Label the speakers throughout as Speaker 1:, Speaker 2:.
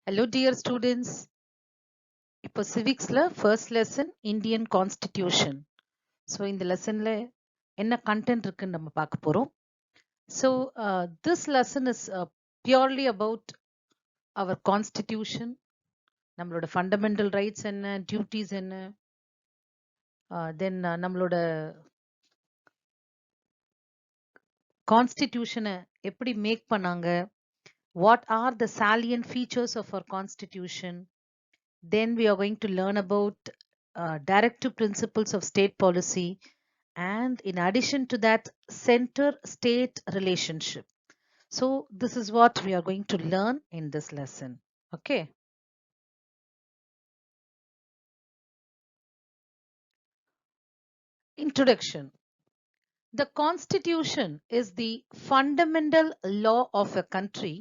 Speaker 1: Hello dear students. இப்போ civicsல first lesson Indian Constitution. So இந்த lessonல என்ன content இருக்குன்னு நம்ம பார்க்க போறோம். So this lesson is purely about our constitution, நம்மளோட fundamental rights என்ன, duties என்ன, then நம்மளோட constitution எப்படி make பண்ணாங்க, what are the salient features of our constitution. Then we are going to learn about directive principles of state policy, and in addition to that, center state relationship. So this is what we are going to learn in this lesson. Okay. Introduction. The constitution is the fundamental law of a country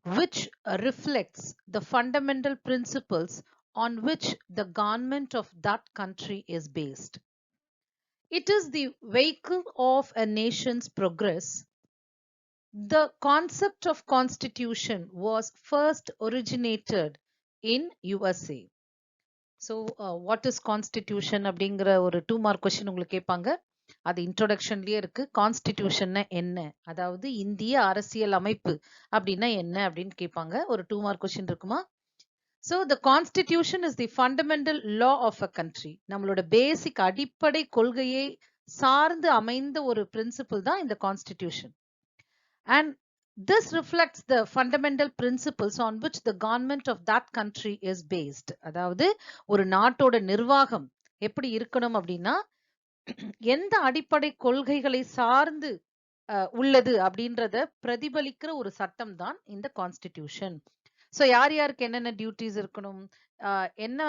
Speaker 1: which reflects the fundamental principles on which the government of that country is based. It is the vehicle of a nation's progress. The concept of constitution was first originated in USA. So what is constitution அப்படிங்கிற ஒரு 2 mark question உங்களுக்கு கேட்பாங்க. அது இன்ட்ரோடக்ஷன்லயே இருக்கு. கான்ஸ்டிடியூஷன்னா என்ன, அதாவது இந்திய அரசியல் அமைப்பு அப்படின்னா என்ன அப்படின்னு கேட்பாங்க. ஒரு 2 மார்க் கொஸ்டின் இருக்குமா. So the constitution is the fundamental law of a country. நம்மளோட பேசிக் அடிப்படை கொள்கையை சார்ந்து அமைந்த ஒரு பிரின்சிபிள் தான் இந்த constitution. And this reflects the fundamental principles on which the government of that country is based. அதாவது ஒரு நாட்டோட நிர்வாகம் எப்படி இருக்கணும் அப்படின்னா எந்த அடிப்படை கொள்கைகளை சார்ந்து உள்ளது அப்படின்றத பிரதிபலிக்கிற ஒரு சட்டம் தான் இந்த கான்ஸ்டிடியூஷன். ஸோ யார் யாருக்கு என்னென்ன டியூட்டிஸ் இருக்கணும், என்ன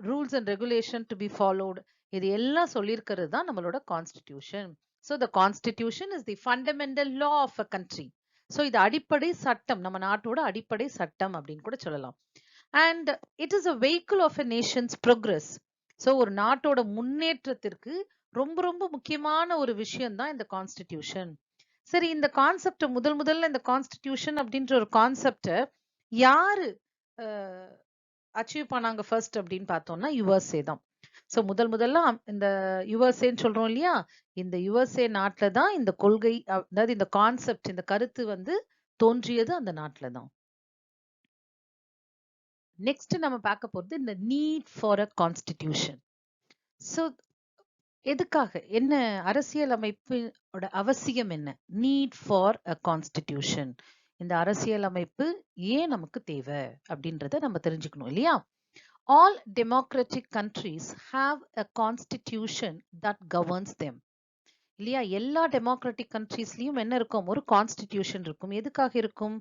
Speaker 1: rules and regulation to be followed, இது எல்லாம் சொல்லியிருக்கிறது தான் நம்மளோட constitution. So the constitution is the fundamental law of a country. So இது அடிப்படை சட்டம், நம்ம நாட்டோட அடிப்படை சட்டம் அப்படின்னு கூட சொல்லலாம். And it is a vehicle of a nation's progress. So ஒரு நாட்டோட முன்னேற்றத்திற்கு ரொம்ப ரொம்ப முக்கியமான ஒரு விஷயம் தான் இந்த கான்ஸ்டிடியூஷன். சரி, இந்த கான்செப்ட் முதல்ல இந்த கான்ஸ்டிடியூஷன் அப்படின்ற ஒரு கான்செப்டை யாரு அச்சீவ் பண்ணாங்க ஃபர்ஸ்ட் அப்படின்னு பார்த்தோம்னா யுஎஸ்ஏ தான். ஸோ முதல்ல இந்த யுஎஸ்ஏன்னு சொல்றோம் இல்லையா, இந்த யுஎஸ்ஏ நாட்டில் தான் இந்த கொள்கை, அதாவது இந்த கான்செப்ட், இந்த கருத்து வந்து தோன்றியது அந்த நாட்டில் தான். நெக்ஸ்ட் நம்ம பார்க்க போறது இந்த need for a constitution. So எதுக்காக, என்ன அரசியல் அமைப்போட அவசியம் என்ன, நீட் ஃபார் அ கான்ஸ்டிடியூஷன், இந்த அரசியல் அமைப்பு ஏன் நமக்கு தேவை அப்படின்றத நம்ம தெரிஞ்சுக்கணும் இல்லையா. All democratic countries have a constitution that governs them. இல்லையா, எல்லா டெமோக்ராட்டிக் கண்ட்ரீஸ்லயும் என்ன இருக்கும், ஒரு கான்ஸ்டிடியூஷன் இருக்கும். எதுக்காக இருக்கும்,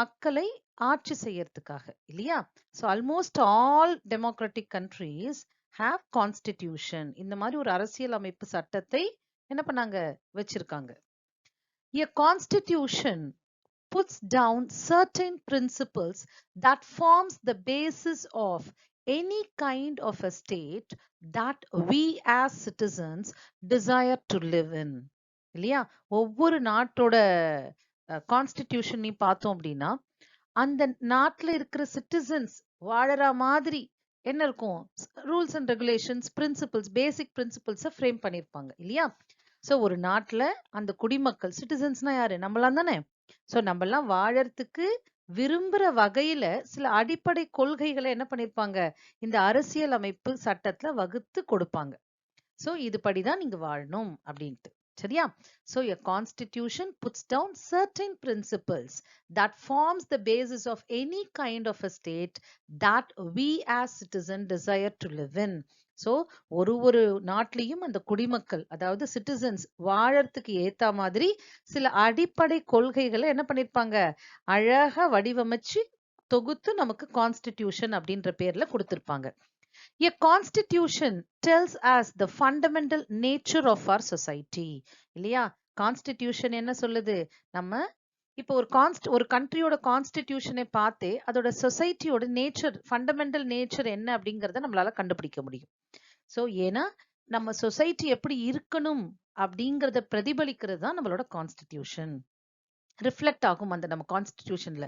Speaker 1: மக்களை ஆட்சி செய்யறதுக்காக இல்லையா. So almost all democratic countries have constitution. இந்த மாதிரி ஒரு அரசியல் அமைப்பு சட்டத்தை என்ன பண்ணாங்க, வச்சிருக்காங்க. A constitution puts down certain principles that forms the basis of any kind of a state that we as citizens desire to live in. இல்லையா, ஒவ்வொரு நாட்டோட கான்ஸ்டிடியூஷன் பார்த்தோம் அப்படின்னா அந்த நாட்டுல இருக்கிற சிட்டிசன்ஸ் வாழற மாதிரி என்ன இருக்கும், rules and regulations, principles, basic பிரின்சிபிள்ஸை ஃப்ரேம் பண்ணியிருப்பாங்க இல்லையா. ஸோ ஒரு நாட்டுல அந்த குடிமக்கள், சிட்டிசன்ஸ்னா யாரு, நம்மளாம் தானே. ஸோ நம்மலாம் வாழறதுக்கு விரும்புற வகையில சில அடிப்படை கொள்கைகளை என்ன பண்ணிருப்பாங்க, இந்த அரசியல் அமைப்பு சட்டத்துல வகுத்து கொடுப்பாங்க. ஸோ இதுபடிதான் நீங்க வாழணும் அப்படின்ட்டு, சரியா. So a constitution puts down certain principles that forms the basis of any kind of a state that we as citizens desire to live in. So ஒரு நாட்டிலையும் அந்த குடிமக்கள், அதாவது சிட்டிசன்ஸ் வாழறதுக்கு ஏத்த மாதிரி சில அடிப்படை கொள்கைகளை என்ன பண்ணிருப்பாங்க, அழகா வடிவமைச்சு தொகுத்து நமக்கு கான்ஸ்டிடியூஷன் அப்படின்ற பேர்ல கொடுத்திருப்பாங்க. A constitution tells us the fundamental nature of our society. இல்லையா, கான்ஸ்டிடியூஷன் என்ன சொல்லுது, நம்ம இப்போ ஒரு கண்ட்ரியோட கான்ஸ்டிடியூஷனை பார்த்தே அதோட சொசைட்டியோட நேச்சர், ஃபண்டமெண்டல் நேச்சர் என்ன அப்படிங்கறத நம்மளால கண்டுபிடிக்க முடியும். ஸோ ஏன்னா நம்ம சொசைட்டி எப்படி இருக்கணும் அப்படிங்கறத பிரதிபலிக்கிறது தான் நம்மளோட கான்ஸ்டிடியூஷன். ரிஃப்ளெக்ட் ஆகும் அந்த நம்ம கான்ஸ்டிடியூஷன்ல.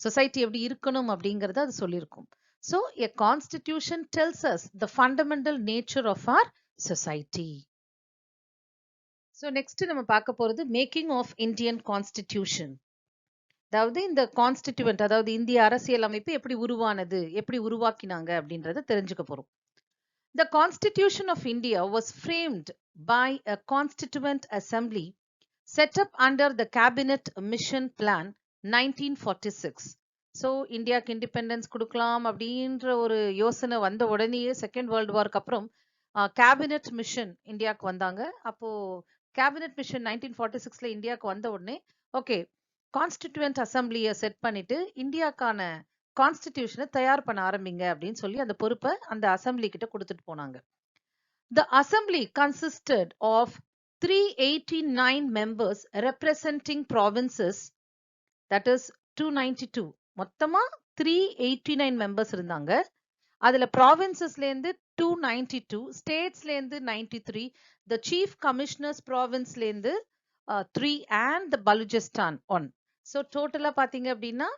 Speaker 1: சொசைட்டி எப்படி இருக்கணும் அப்படிங்கறத அது சொல்லியிருக்கும். So a constitution tells us the fundamental nature of our society. So next நம்ம பார்க்க போறது மேக்கிங் ஆஃப் இந்தியன் கான்ஸ்டிடியூஷன். அதாவது இந்த கான்ஸ்டிடியூவன்ட், அதாவது இந்திய அரசியல் அமைப்பு எப்படி உருவானது, எப்படி உருவாக்கினாங்க அப்படின்றத தெரிஞ்சுக்க போறோம். The Constitution of India was framed by a Constituent Assembly set up under the Cabinet Mission Plan 1946. So இந்தியாவுக்கு இண்டிபெண்டன்ஸ் கொடுக்கலாம் அப்படின்ற ஒரு யோசனை வந்த உடனேயே செகண்ட் வேர்ல்டு வார்க்கு அப்புறம் கேபினெட் மிஷன் இந்தியாவுக்கு வந்தாங்க. அப்போ கேபினெட் மிஷன் 1946ல இந்தியாவுக்கு வந்த உடனே ஓகே கான்ஸ்டிடியூவன்ட் அசம்பிளியை செட் பண்ணிட்டு இந்தியாக்கான கான்ஸ்டிடியூஷனை தயார் பண்ண ஆரம்பிங்க அப்படின்னு சொல்லி அந்த பொறுப்பை அந்த அசம்பிளி கிட்ட கொடுத்துட்டு போனாங்க. The assembly consisted of 389 members representing provinces, that is 292. மொத்தமா 389 members இருந்தாங்க. அதுல provincesல இருந்து 292, statesல இருந்து 93, the chief commissioners provinceல இருந்து 3 and the Balochistan 1. So total பாத்தீங்க அப்படின்னா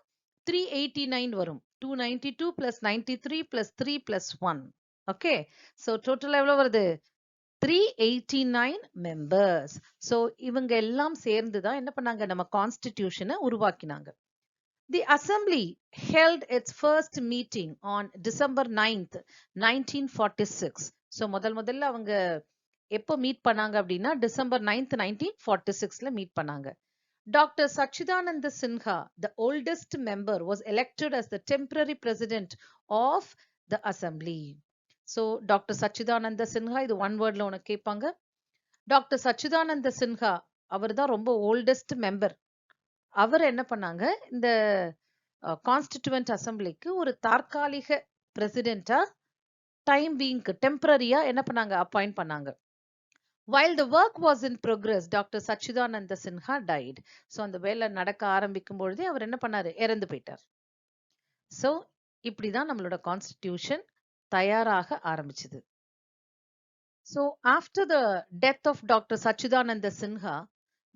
Speaker 1: 389 வரும். 292 plus 93 plus 3 plus 1. Okay. So total எவ்வளவு வருது? 389 members. So இவங்க எல்லாம் சேர்ந்து தான் என்ன பண்ணாங்க, நம்ம கான்ஸ்டிடியூஷனை உருவாக்கினாங்க. The assembly held its first meeting on December 9th, 1946. So முதல்ல அவங்க எப்போ மீட் பண்ணாங்க அப்படின்னா December 9th, 1946ல மீட் பண்ணாங்க. Dr. Sachidananda Sinha, the oldest member, was elected as the temporary president of the assembly. So Dr. Sachidananda Sinha, இது one wordல உனக்கு கேட்பாங்க. Dr. Sachidananda Sinha அவர் தான் ரொம்ப oldest member. அவர் என்ன பண்ணாங்க, இந்த கான்ஸ்டிடியூவன்ட் அசம்பிளிக்கு ஒரு தற்காலிக பிரசிடென்டா டைம் பீயிங்க்கு டெம்பரரியா என்ன பண்ணாங்க, அப்பாயிண்ட் பண்ணாங்க. While the work was in progress, Dr. Sachidananda Sinha died. So அந்த வேலை நடக்க ஆரம்பிக்கும் பொழுதே அவர் என்ன பண்ணாரு, இறந்து போயிட்டார். So இப்படிதான் நம்மளோட கான்ஸ்டிடியூஷன் தயாராக ஆரம்பிச்சது. So after the death of Dr. Sachidananda Sinha,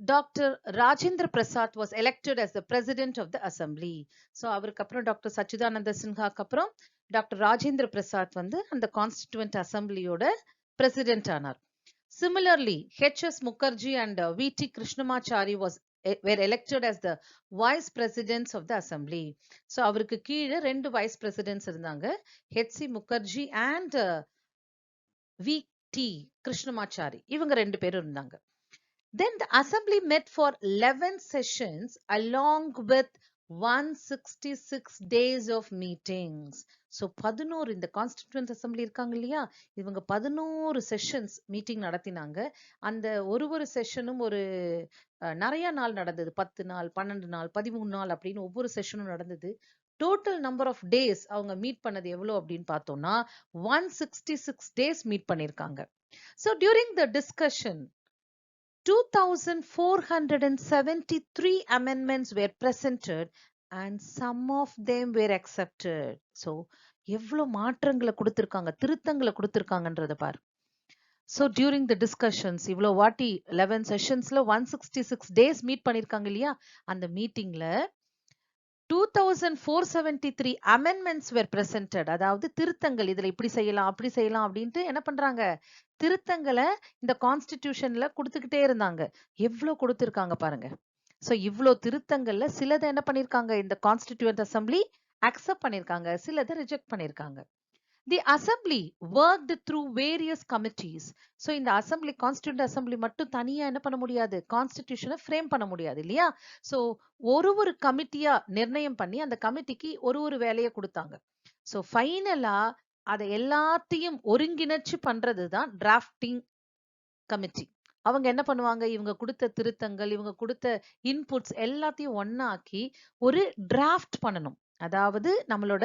Speaker 1: Dr. Rajendra Prasad was elected as the president of the assembly. So அவருக்கு அப்புறம் டாக்டர் சச்சிதானந்த சின்ஹாக்கு அப்புறம் டாக்டர் ராஜேந்திர பிரசாத் வந்து அந்த கான்ஸ்டிடியூவன்ட் அசம்பிளியோட பிரசிடென்ட் ஆனார். Similarly, H.S. Mukherjee and V.T. Krishnamachari were elected as the vice presidents of the assembly. So அவருக்கு கீழே 2 vice presidents இருந்தாங்க, H.C. Mukherjee and V.T. Krishnamachari. இவங்க 2 பேரும் இருந்தாங்க. Then the assembly met for 11 sessions along with 166 days of meetings. So 11 இந்த constituent assembly இருக்காங்க இல்லையா, இவங்க 11 செஷன்ஸ் மீட்டிங் நடத்தினாங்க. அந்த ஒரு செஷனும் ஒரு நிறைய நாள் நடந்தது, 10 நாள் 12 நாள் 13 நாள் அப்படின்னு ஒவ்வொரு செஷனும் நடந்தது. டோட்டல் நம்பர் ஆஃப் டேஸ் அவங்க மீட் பண்ணது எவ்வளவு அப்படின்னு பார்த்தோம்னா 166 டேஸ் மீட் பண்ணிருக்காங்க. So during the discussion 2473 amendments were presented and some of them were accepted. So எவ்வளவு மாற்றங்களை கொடுத்திருக்காங்க, திருத்தங்களை கொடுத்திருக்காங்கன்றத பாரு. So during the discussions இவ்வளவு வாட்டி 11 sessionsல 166 days மீட் பண்ணிருக்காங்க இல்லையா, அந்த மீட்டிங்ல 2473 amendments were presented. அதாவது திருத்தங்கள், இதுல இப்படி செய்யலாம் அப்படி செய்யலாம் அப்படின்ட்டு என்ன பண்றாங்க, திருத்தங்களை இந்த கான்ஸ்டிடியூஷன்ல கொடுத்துக்கிட்டே இருந்தாங்க. எவ்வளவு கொடுத்திருக்காங்க பாருங்க. சோ இவ்வளவு திருத்தங்கள்ல சிலதை என்ன பண்ணிருக்காங்க, இந்த கான்ஸ்டிடியூவன்ட் அசம்பிளி அக்செப்ட் பண்ணிருக்காங்க, சிலதை ரிஜெக்ட் பண்ணிருக்காங்க. The assembly worked through various committees. So இந்த அசம்பிளி, கான்ஸ்டிடியூவன்ட் அசம்பிளி மட்டும் தனியா என்ன பண்ண முடியாது, கான்ஸ்டிடியூஷனை ஃப்ரேம் பண்ண முடியாது இல்லையா. சோ ஒரு கமிட்டியா நிர்ணயம் பண்ணி அந்த கமிட்டிக்கு ஒரு வேலையை கொடுத்தாங்க. சோ ஃபைனலா அதை எல்லாத்தையும் ஒருங்கிணைச்சு பண்றதுதான் டிராஃப்டிங் கமிட்டி. அவங்க என்ன பண்ணுவாங்க, இவங்க கொடுத்த திருத்தங்கள், இவங்க கொடுத்த இன்புட்ஸ் எல்லாத்தையும் ஒன்னாக்கி ஒரு டிராஃப்ட் பண்ணணும். அதாவது நம்மளோட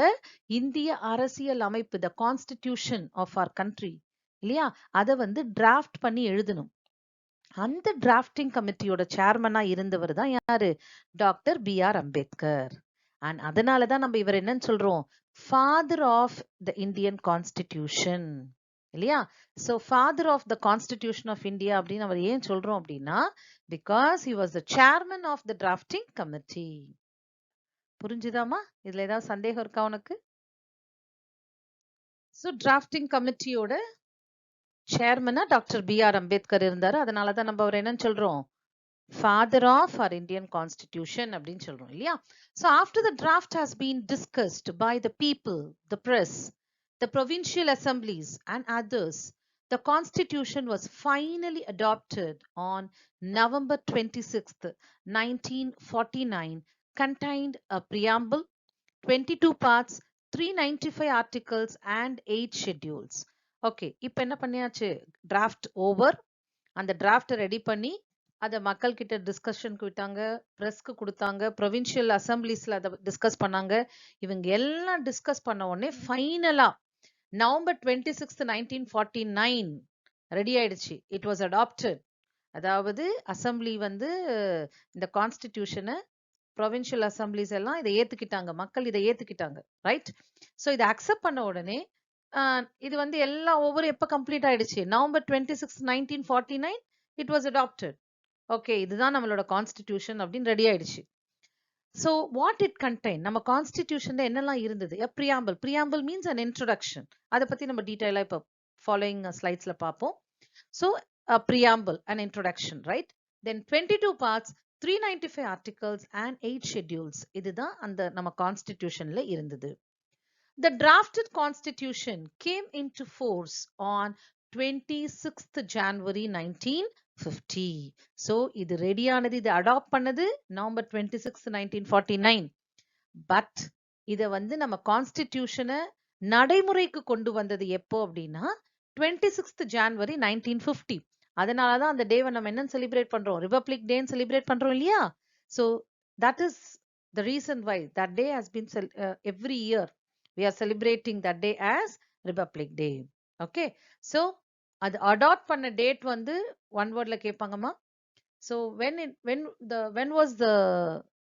Speaker 1: இந்திய அரசியல் அமைப்பு, the constitution of our country இல்லையா, அதை வந்து டிராஃப்ட் பண்ணி எழுதணும். அந்த டிராஃப்டிங் கமிட்டியோட சேர்மனா இருந்தவர் தான் யாரு, டாக்டர் B.R. அம்பேத்கர். அண்ட் அதனாலதான் நம்ம இவர் என்னன்னு சொல்றோம், father of the Indian constitution இல்லையா? So father of the Constitution of India அப்படின்னு அவர் ஏன் சொல்றோம் அப்படின்னா, because he was the chairman of the drafting committee. புரிஞ்சுதாமா? இதுல ஏதாவது சந்தேகம் இருக்கா உனக்கு? So drafting committeeயோட சேர்மனா டாக்டர் B.R. அம்பேத்கர் இருந்தாரு. அதனாலதான் நம்ம அவர் என்னன்னு சொல்றோம்? Father of our Indian Constitution அப்படின்னு சொல்றோம் இல்லையா? So after the draft has been discussed by the people, the press, the provincial assemblies and others, the constitution was finally adopted on November 26th, 1949, contained a preamble, 22 parts, 395 articles and 8 schedules. Okay, இப்போ என்ன பண்ணியாச்சு? Draft over. அந்த draft ready பண்ணி அதை மக்கள் கிட்ட டிஸ்கஷனுக்கு விட்டாங்க, பிரஸ்க்கு கொடுத்தாங்க, ப்ரொவின்ஷியல் அசம்பிளிஸ்ல அதை டிஸ்கஸ் பண்ணாங்க. இவங்க எல்லாம் டிஸ்கஸ் பண்ண உடனே ஃபைனலா நவம்பர் 26, 1949 ரெடி ஆயிடுச்சு. It was adopted. அதாவது அசம்பிளி வந்து இந்த கான்ஸ்டிடியூஷனை ப்ரொவின்ஷியல் அசம்பிளிஸ் எல்லாம் இதை ஏத்துக்கிட்டாங்க, மக்கள் இதை ஏத்துக்கிட்டாங்க, ரைட்? ஸோ இதை அக்செப்ட் பண்ண உடனே இது வந்து எல்லாம் ஒவ்வொரு எப்போ கம்ப்ளீட் ஆயிடுச்சு? November 26, 1949 it was adopted. Okay, இதுதான் நம்மளோட கான்ஸ்டிடியூஷன் அப்படின்னு ரெடி ஆயிடுச்சு. ஸோ வாட் இட் கண்டெயின், நம்ம கான்ஸ்டிடியூஷன்ல என்னெல்லாம் இருந்தது? Preamble. Preamble means an introduction. அதை பத்தி நம்ம டீடைலா இப்போ ஃபாலோயிங் ஸ்லைட்ஸ்ல பார்ப்போம். So preamble and introduction, right? Then 22 parts, 395 articles and 8 schedules. இதுதான் அந்த நம்ம கான்ஸ்டிடியூஷன்ல இருந்தது. The drafted constitution came into force on 26th January 1950. So இது ரெடியானது, இது அடாப்ட் பண்ணது நவம்பர் 26, 1949. பட் இதை வந்து நம்ம கான்ஸ்டிடியூஷனை நடைமுறைக்கு கொண்டு வந்தது எப்போ அப்படின்னா 26th January 1950. அதனாலதான் அந்த டேவை நம்ம என்ன செலிப்ரேட் பண்றோம்? ரிபப்ளிக் டேன்னு செலிப்ரேட் பண்றோம் இல்லையா? So that is the reason why that day has been every year we are celebrating that day as Republic Day. Okay, so அது அடாப்ட் பண்ண டேட் வந்து one வேர்ட்ல கேட்பாங்கம்மா. So when was the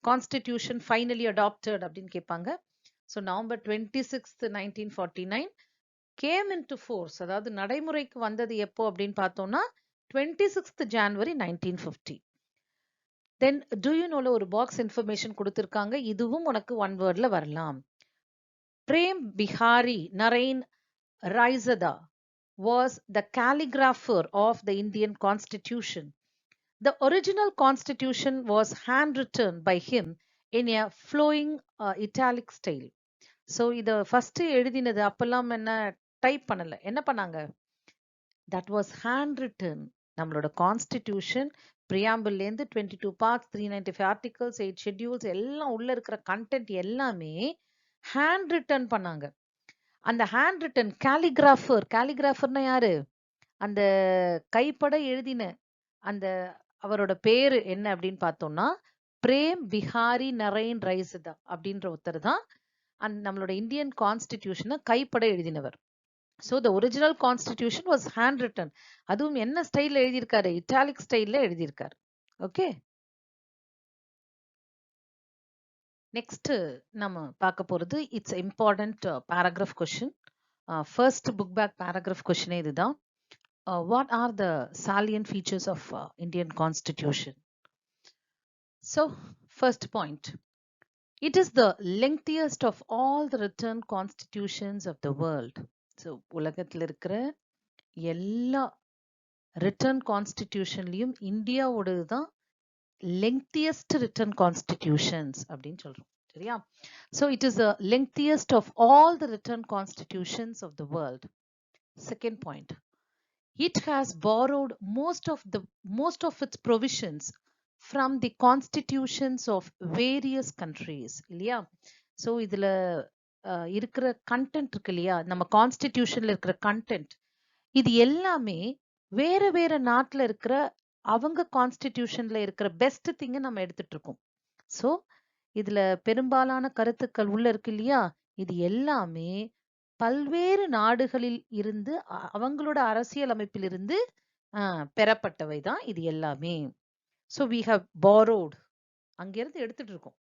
Speaker 1: constitution finally adopted அப்படின்னு கேட்பாங்க. So November 26th, 1949 came into force, அதாவது நடைமுறைக்கு வந்தது எப்போ அப்படின்னு பார்த்தோம்னா 26th January 1950. Then do you know ஒரு பாக்ஸ் இன்ஃபர்மேஷன் கொடுத்திருக்காங்க, இதுவும் உனக்கு ஒன் வேர்ட்ல வரலாம். Prem Bihari Narain Raizada was the calligrapher of the Indian Constitution. The original Constitution was handwritten by him in a flowing italic style. So இத first எழுதினது அப்பெல்லாம் என்ன type பண்ணல, என்ன பண்ணாங்க? That was handwritten. நம்மளோட கான்ஸ்டிடியூஷன் பிரியாம்பிள்லேருந்து 22 பார்ட்ஸ், 395 ஆர்டிகல்ஸ், 8 ஷெட்யூல்ஸ் எல்லாம் உள்ள இருக்கிற கண்டென்ட் எல்லாமே ஹேண்ட் ரிட்டன் பண்ணாங்க. அந்த ஹேண்ட் ரிட்டன் கேலிகிராஃபர்னா யாரு? அந்த கைப்பட எழுதின அந்த அவரோட பேரு என்ன அப்படின்னு பார்த்தோம்னா பிரேம் பிஹாரி நரைன் ரைசதா அப்படின்ற ஒருத்தர் தான் அந்த நம்மளோட இந்தியன் கான்ஸ்டிடியூஷனை கைப்பட எழுதினவர். So the original constitution was handwritten. அதுவும் என்ன ஸ்டைல்ல எழுதியிருக்காரு? இட்டாலிக் ஸ்டைல்ல எழுதியிருக்காரு. ஓகே, நெக்ஸ்ட் நம்ம பார்க்க போறது it's important paragraph question. First book back paragraph கொஸ்டினே இதுதான். What are the salient features of Indian Constitution? So first point, it is the lengthiest of all the written constitutions of the world. So உலகத்தில் இருக்கிற எல்லா return கான்ஸ்டிடியூஷன்லயும் இந்தியாவோடது தான் லெங்தியஸ்ட் return constitutions அப்படின்னு சொல்றோம், சரியா? So it is the lengthiest of all the written constitutions of the world. Second point, it has borrowed most of its provisions from the constitutions of various countries, இல்லையா? So இதுல இருக்கிற content இருக்கு இல்லையா, நம்ம கான்ஸ்டிடியூஷன்ல இருக்கிற கண்டென்ட், இது எல்லாமே வேற வேற நாட்டுல இருக்கிற அவங்க கான்ஸ்டிடியூஷன்ல இருக்கிற பெஸ்ட் திங்க நம்ம எடுத்துட்டு இருக்கோம். ஸோ இதுல பெரும்பாலான கருத்துக்கள் உள்ள இருக்கு இல்லையா, இது எல்லாமே பல்வேறு நாடுகளில் இருந்து அவங்களோட அரசியல் அமைப்பிலிருந்து பெறப்பட்டவை தான் இது எல்லாமே. ஸோ we have borrowed, அங்கிருந்து எடுத்துட்டு இருக்கோம்.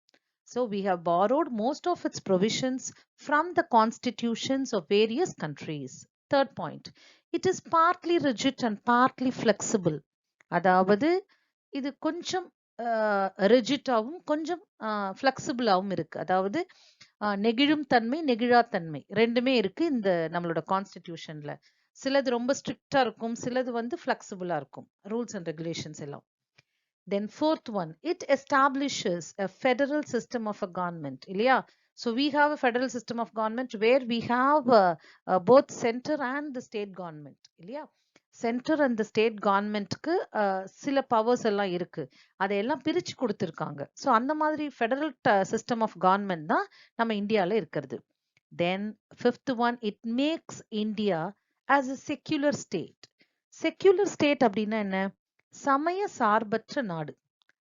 Speaker 1: So we have borrowed most of its provisions from the constitutions of various countries. third point, it is partly rigid and partly flexible. அதாவது இது கொஞ்சம் ரிஜிட்டாவும் கொஞ்சம் ஃப்ளெக்சிபிளாகவும் இருக்கு. அதாவது நெகிழும் தன்மை நெகிழாத்தன்மை ரெண்டுமே இருக்கு இந்த நம்மளோட கான்ஸ்டிடியூஷன்ல. சிலது ரொம்ப ஸ்ட்ரிக்டா இருக்கும், சிலது வந்து ஃப்ளெக்சிபிளா இருக்கும், ரூல்ஸ் அண்ட் ரெகுலேஷன்ஸ் எல்லாம். Then fourth one, it establishes a federal system of a government. இல்லையா? So we have a federal system of government where we have both center and the state government. இல்லையா? Centre and state கவர்மெண்ட்க்கு சில powers எல்லாம் இருக்கு, அதையெல்லாம் பிரிச்சு கொடுத்துருக்காங்க. So அந்த மாதிரி ஃபெடரல் சிஸ்டம் ஆஃப் கவர்மெண்ட் தான் நம்ம இந்தியாவில் இருக்கிறது. Then fifth one, it makes India as a secular state. Secular state அப்படின்னா என்ன? சமய சார்பற்ற நாடு.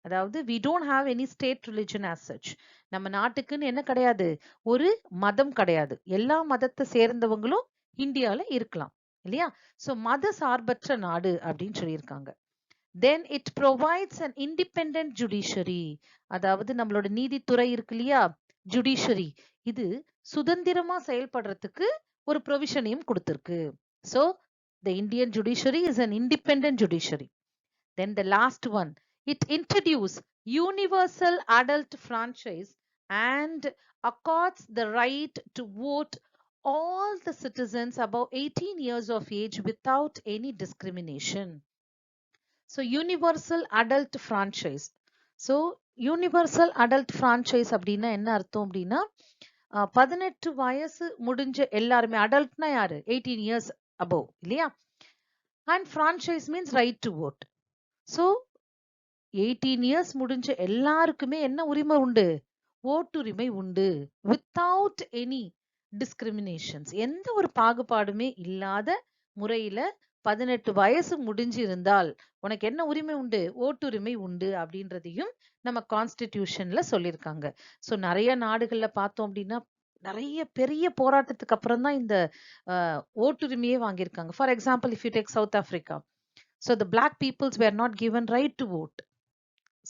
Speaker 1: அதாவது we don't have any state religion as such. நம்ம நாட்டுக்குன்னு என்ன கிடையாது, ஒரு மதம் கிடையாது, எல்லா மதத்தை சேர்ந்தவங்களும் இந்தியால இருக்கலாம் இல்லையா? சோ மத சார்பற்ற நாடு அப்படின்னு சொல்லியிருக்காங்க. Then it provides an independent judiciary. அதாவது நம்மளோட நீதித்துறை இருக்கு இல்லையா, ஜுடிஷரி, இது சுதந்திரமா செயல்படுறதுக்கு ஒரு ப்ரொவிஷனையும் கொடுத்திருக்கு. So the Indian judiciary is an independent judiciary. Then the last one, it introduced universal adult franchise and accords the right to vote all the citizens above 18 years of age without any discrimination. So universal adult franchise. So universal adult franchise அப்படின்னா என்ன அர்த்தம் அப்படின்னா 18 வயசு முடிஞ்ச எல்லாருமே, அடல்ட்னா யாரு, 18 years above இல்லையா? And franchise means right to vote. So 18 years முடிஞ்ச எல்லாருக்குமே என்ன உரிமை உண்டு, ஓட்டுரிமை உண்டு. வித்தவுட் எனி டிஸ்கிரிமினேஷன்ஸ், எந்த ஒரு பாகுபாடுமே இல்லாத முறையில 18 வயசு முடிஞ்சு இருந்தால் உனக்கு என்ன உரிமை உண்டு, ஓட்டுரிமை உண்டு அப்படின்றதையும் நம்ம கான்ஸ்டிடியூஷன்ல சொல்லியிருக்காங்க. ஸோ நிறைய நாடுகள்ல பார்த்தோம் அப்படின்னா நிறைய பெரிய போராட்டத்துக்கு அப்புறம் தான் இந்த ஓட்டுரிமையே வாங்கியிருக்காங்க. For example, if you take south Africa, so the black peoples were not given right to vote.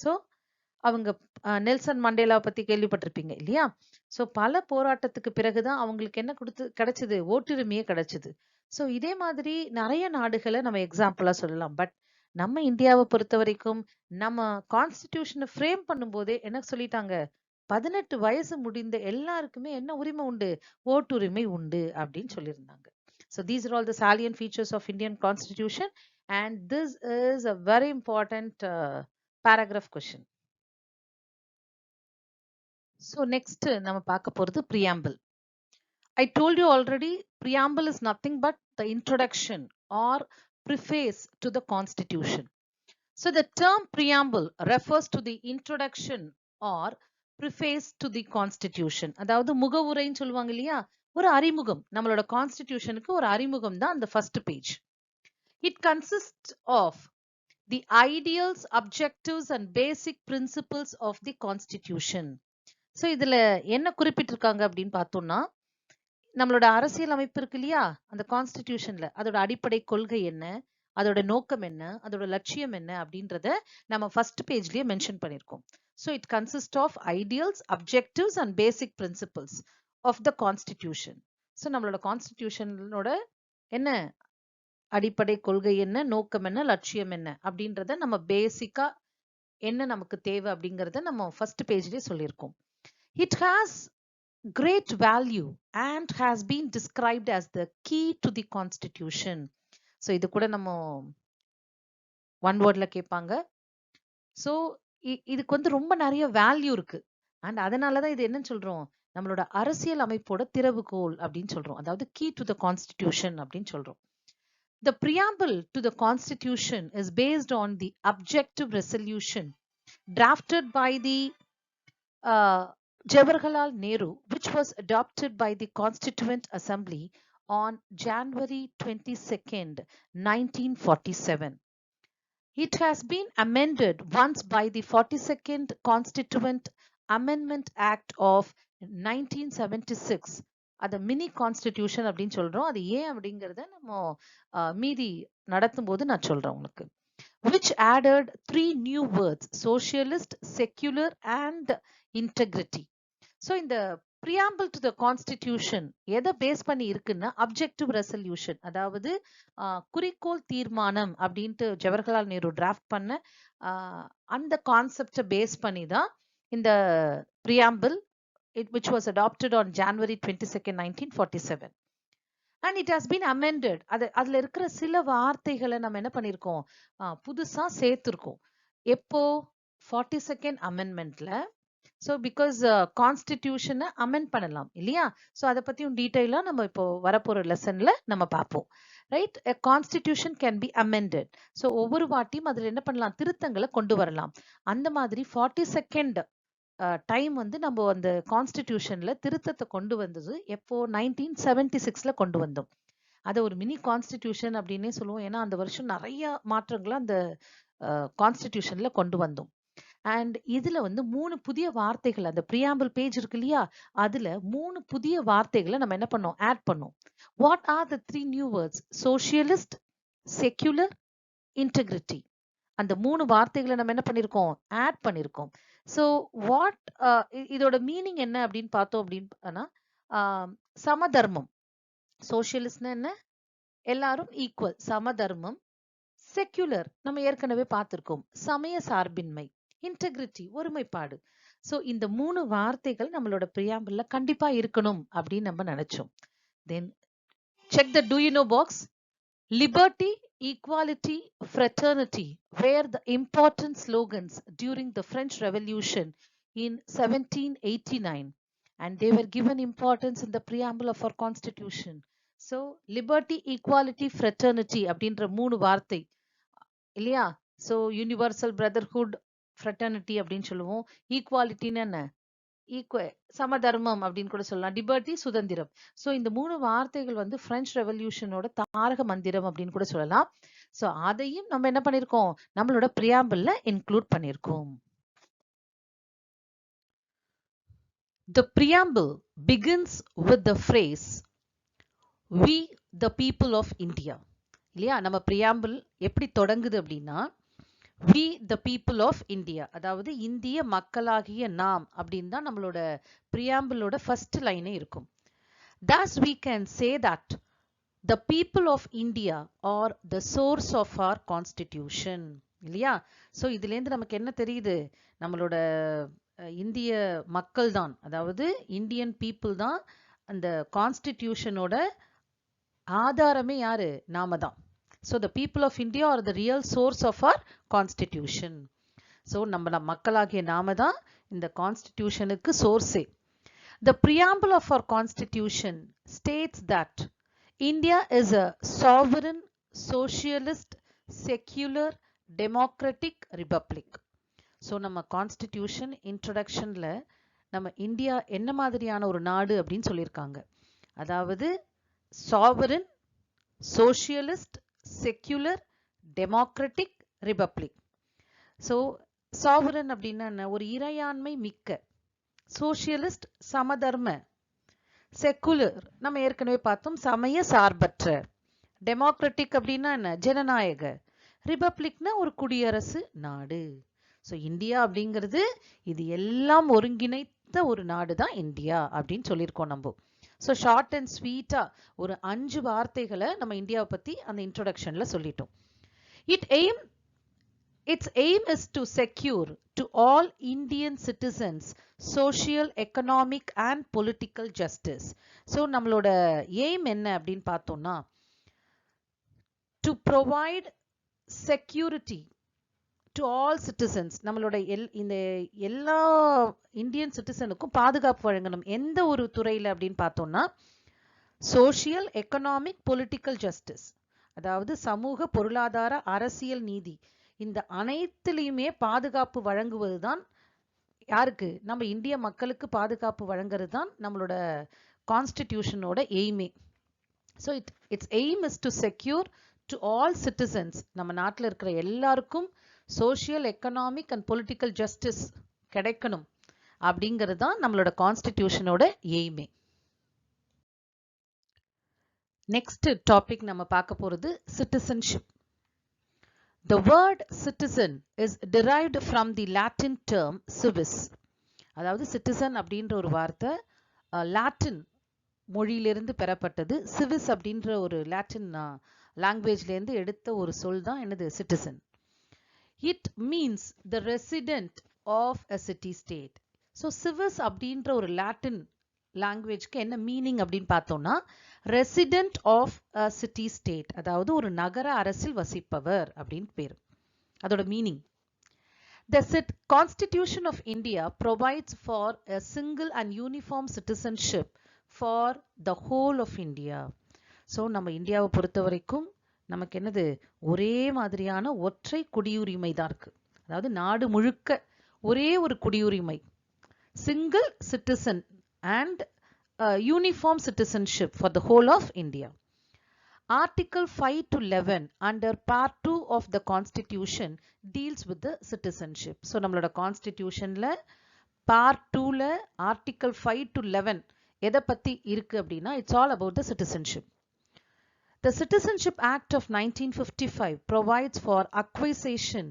Speaker 1: so அவங்க நெல்சன் மண்டேலா பத்தி கேள்விப்பட்டிருப்பீங்க இல்லையா? சோ பல போராட்டத்துக்கு பிறகுதான் அவங்களுக்கு என்ன கிடைச்சது, ஓட்டுரிமையே கிடைச்சது. சோ இதே மாதிரி நிறைய நாடுகளை நம்ம எக்ஸாம்பிளா சொல்லலாம். பட் நம்ம இந்தியாவை பொறுத்த வரைக்கும் நம்ம கான்ஸ்டிடியூஷனை ஃப்ரேம் பண்ணும்போதே என்ன சொல்லிட்டாங்க, 18 வயசு முடிந்த எல்லாருக்குமே என்ன உரிமை உண்டு, ஓட்டுரிமை உண்டு அப்படின்னு சொல்லியிருந்தாங்க. So these are all the salient features of Indian Constitution, and this is a very important paragraph question. So next நம்ம பார்க்க போறது preamble. I told you already, preamble is nothing but the introduction or preface to the Constitution. So the term preamble refers to the introduction or preface to the Constitution. அதாவது முகவுரைன்னு சொல்லுவாங்க இல்லையா, ஒரு அறிமுகம். நம்மளோட கான்ஸ்டிடியூஷனுக்கு ஒரு அறிமுகம் தான் அந்த first page. It consists of the ideals, objectives and basic principles of the Constitution. So இதுல என்ன குறிப்பிட்டிருக்காங்க அப்படின்னு பார்த்தோம்னா, நம்மளோட அரசியல் அமைப்பு இருக்கு இல்லையா, அந்த கான்ஸ்டிடியூஷன்ல அதோட அடிப்படை கொள்கை என்ன, அதோட நோக்கம் என்ன, அதோட லட்சியம் என்ன அப்படின்றத நம்ம ஃபர்ஸ்ட் பேஜ்லயே மென்ஷன் பண்ணியிருக்கோம். So it consist of ideals, objectives and basic principles of the constitution. So நம்மளோட கான்ஸ்டிடியூஷனோட என்ன அடிப்படை கொள்கை என்ன, நோக்கம் என்ன, லட்சியம் என்ன அப்படின்றத நம்ம பேசிக்கா என்ன நமக்கு தேவை அப்படிங்கறத நம்ம ஃபர்ஸ்ட் பேஜ்லயே சொல்லியிருக்கோம். It has great value and has been described as the key to the Constitution. So இது கூட நம்ம ஒன் வேர்ட்ல கேட்பாங்க. ஸோ இதுக்கு வந்து ரொம்ப நிறைய வேல்யூ இருக்கு. அண்ட் அதனாலதான் இது என்னன்னு சொல்றோம், நம்மளோட அரசியல் அமைப்போட திறவுகோல் அப்படின்னு சொல்றோம். அதாவது key to the Constitution அப்படின்னு சொல்றோம். The preamble to the Constitution is based on the objective resolution drafted by the Jawaharlal Nehru, which was adopted by the Constituent Assembly on January 22nd, 1947. It has been amended once by the 42nd Constituent Amendment Act of 1976. அது mini constitution அப்படின்னு சொல்றோம். அது ஏன் அப்படிங்கறத நம்ம மீதி நடத்தும் போது நான் சொல்றேன் உங்களுக்கு. Which added 3 new words: socialist, secular and integrity. So இந்த preamble to the constitution எதை பேஸ் பண்ணி இருக்குன்னா objective resolution, அதாவது குறிக்கோள் தீர்மானம் அப்படின்ட்டு ஜவஹர்லால் நேரு டிராஃப்ட் பண்ண அந்த கான்செப்டை பேஸ் பண்ணி தான் இந்த preamble which was adopted on January 22nd 1947, and it has been amended. அதுல இருக்கிற சில வார்த்தைகளை நம்ம என்ன பண்ணிருக்கோம், புதுசா சேர்த்திருக்கோம். எப்போ 42nd amendmentல. ஸோ பிகாஸ் கான்ஸ்டிடியூஷனை அமெண்ட் பண்ணலாம் இல்லையா? ஸோ அதை பற்றியும் டீட்டெயிலாக நம்ம இப்போ வரப்போகிற லெசனில் நம்ம பார்ப்போம். Right, constitution can be amended. So ஒவ்வொரு வாட்டியும் அதில் என்ன பண்ணலாம், திருத்தங்களை கொண்டு வரலாம். அந்த மாதிரி 42nd டைம் வந்து நம்ம அந்த கான்ஸ்டிடியூஷன்ல திருத்தத்தை கொண்டு வந்தது எப்போ 1976ல கொண்டு வந்தோம். அதை ஒரு மினி கான்ஸ்டிடியூஷன் அப்படின்னே சொல்லுவோம். ஏன்னா அந்த வருஷம் நிறைய மாற்றங்களை அந்த கான்ஸ்டிடியூஷன்ல கொண்டு வந்தோம். அண்ட் இதுல வந்து 3 புதிய வார்த்தைகள், அந்த preamble பேஜ் இருக்கு இல்லையா, அதுல 3 புதிய வார்த்தைகளை நம்ம என்ன பண்ணோம், ஆட் பண்ணோம். What are the 3 new words? Socialist, secular, integrity. அந்த 3 வார்த்தைகளை நம்ம என்ன பண்ணிருக்கோம், ஆட் பண்ணிருக்கோம். ஸோ வாட் இதோட மீனிங் என்ன அப்படின்னு பார்த்தோம் அப்படின்னா, சமதர்மம். சோஷியலிஸ்ட்னா என்ன, எல்லாரும் ஈக்குவல், சமதர்மம். செக்யூலர் நம்ம ஏற்கனவே பார்த்திருக்கோம், சமய சார்பின்மை. இன்டெகிரிட்டி, ஒருமைப்பாடு. ஸோ இந்த 3 வார்த்தைகள் நம்மளோட பிரியாம்பிள்ல கண்டிப்பா இருக்கணும் அப்படின்னு நம்ம நினைச்சோம். Then check the do you know box. Liberty, equality, fraternity were the important slogans during the French Revolution in 1789, and they were given importance in the preamble of our constitution. So liberty, equality, fraternity அப்படின்ற 3 வார்த்தை இல்லையா? So universal brotherhood, fraternity அப்படின்னு சொல்லுவோம். ஈக்குவாலிட்டின்னு என்ன, சமதர்மம் அப்படின்னு கூட சொல்லலாம். லிபர்ட்டி, சுதந்திரம். ஸோ இந்த 3 வார்த்தைகள் வந்து பிரெஞ்சு ரெவல்யூஷனோட தாரக மந்திரம் அப்படின்னு கூட சொல்லலாம். ஸோ அதையும் நம்ம என்ன பண்ணிருக்கோம், நம்மளோட பிரியாம்பிள்ல இன்க்ளூட் பண்ணிருக்கோம். The preamble begins with the phrase we the people of India. இல்லையா? நம்ம பிரியாம்பிள் எப்படி தொடங்குது அப்படின்னா, we the people of India, அதாவது இந்திய மக்களாகிய நாம் அப்படின்னு தான் நம்மளோட பிரியாம்பிளோட ஃபர்ஸ்ட் லைனே இருக்கும். Thus we can say that the people of India are the source of our constitution. இல்லையா? ஸோ இதுலேருந்து நமக்கு என்ன தெரியுது, நம்மளோட இந்திய மக்கள் தான், அதாவது இந்தியன் பீப்புள் தான் அந்த கான்ஸ்டிடியூஷனோட ஆதாரமே யாரு, நாம தான். So the people of India are the real source of our constitution. So நம்ம மக்களாகிய நாம தான் இந்த கான்ஸ்டிடியூஷனுக்கு சோர்ஸே. The preamble of our constitution states that India is a sovereign, socialist, secular, democratic republic. So நம்ம கான்ஸ்டிடியூஷன் இன்ட்ரோடக்ஷன்ல நம்ம இந்தியா என்ன மாதிரியான ஒரு நாடு அப்படின்னு சொல்லியிருக்காங்க. அதாவது sovereign, socialist, secular, democratic republic. So sovereign அப்படின்னா என்ன, ஒரு இறையாண்மை மிக்க. சோசியலிஸ்ட், சமதர்ம. செக்குலர் நம்ம ஏற்கனவே பார்த்தோம், சமய சார்பற்ற. டெமோக்ராட்டிக் அப்படின்னா என்ன, ஜனநாயக. ரிபப்ளிக்னா ஒரு குடியரசு நாடு. ஸோ இந்தியா அப்படிங்கிறது இது எல்லாம் ஒருங்கிணைத்த ஒரு நாடு தான் இந்தியா அப்படின்னு சொல்லியிருக்கோம் நம்ம. ஸோ ஷார்ட் அண்ட் ஸ்வீட்டா ஒரு 5 வார்த்தைகளை நம்ம இந்தியாவை பத்தி அந்த இன்ட்ரோடக்ஷன்ல சொல்லிட்டோம். Its aim is to secure to all Indian citizens social, economic and political justice. So நம்மளோட எய்ம் என்ன அப்படின்னு பார்த்தோம்னா, to provide security to all citizens. நம்மளோட இந்த எல்லா இந்தியன் சிட்டிசனுக்கும் பாதுகாப்பு வழங்கணும். எந்த ஒரு துறையில அப்படின்னு பார்த்தோம்னா, சோஷியல், எக்கனாமிக், பொலிட்டிக்கல் ஜஸ்டிஸ், அதாவது சமூக, பொருளாதார, அரசியல் நீதி, இந்த அனைத்துலையுமே பாதுகாப்பு வழங்குவது தான் யாருக்கு, நம்ம இந்திய மக்களுக்கு பாதுகாப்பு வழங்குறது தான் நம்மளோட கான்ஸ்டிடியூஷனோட எய்மே. So it's aim is to secure to all citizens. நம்ம நாட்டில் இருக்கிற எல்லாருக்கும் social, economic and political justice கிடைக்கணும் அப்படிங்கிறது தான் நம்மளோட கான்ஸ்டிடியூஷனோட எய்மே. நெக்ஸ்ட் டாபிக் நம்ம பார்க்க போறது citizenship. The word citizen is derived from the Latin term civis. அதாவது citizen அப்படின்ற ஒரு வார்த்தை லாட்டின் மொழியிலிருந்து பெறப்பட்டது. சிவிஸ் அப்படின்ற ஒரு லாட்டின் லாங்குவேஜ்லேருந்து எடுத்த ஒரு சொல் தான் என்னது citizen. It means the resident of a city state. So சிவிஸ் அப்படின்ற ஒரு லாட்டின் லாங்குவேஜ்க்கு என்ன மீனிங் அப்படின்னு பார்த்தோம்னா resident of a city state, அதாவது ஒரு நகர அரசில் வசிப்பவர் அப்படின்னு பேர், அதோட meaning. The Constitution of India provides for a single and uniform citizenship for the whole of India. So நம்ம இந்தியாவை பொறுத்த வரைக்கும் நமக்கு என்னது ஒரே மாதிரியான ஒற்றை குடியுரிமை தான் இருக்கு. அதாவது நாடு முழுக்க ஒரே ஒரு குடியுரிமை, single citizen and uniform citizenship for the whole of India. Article 5 to 11 under Part 2 of the Constitution deals with the citizenship. So, நம்மளோட Constitutionல Part 2ல Article 5 to 11 எதை பத்தி இருக்கு அப்படின்னா it's all about the citizenship. The Citizenship Act of 1955 provides for acquisition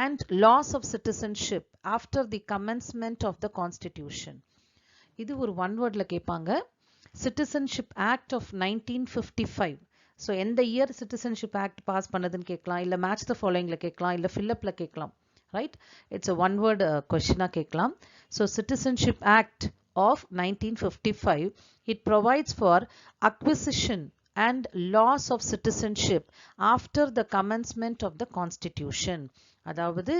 Speaker 1: and loss of citizenship after the commencement of the Constitution. இது ஒரு one wordல கேட்பாங்க. Citizenship Act of 1955. So எந்த year citizenship act pass பண்ணதுன்னு கேட்கலாம், இல்லை match the ஃபாலோயிங்ல கேட்கலாம், இல்லை ஃபில்லப்ல கேட்கலாம். ரைட், இட்ஸ் ஒன் வேர்ட் கொஸ்டினாக கேட்கலாம். So citizenship act of 1955 it provides for acquisition and loss of citizenship after the commencement of the constitution. அதாவது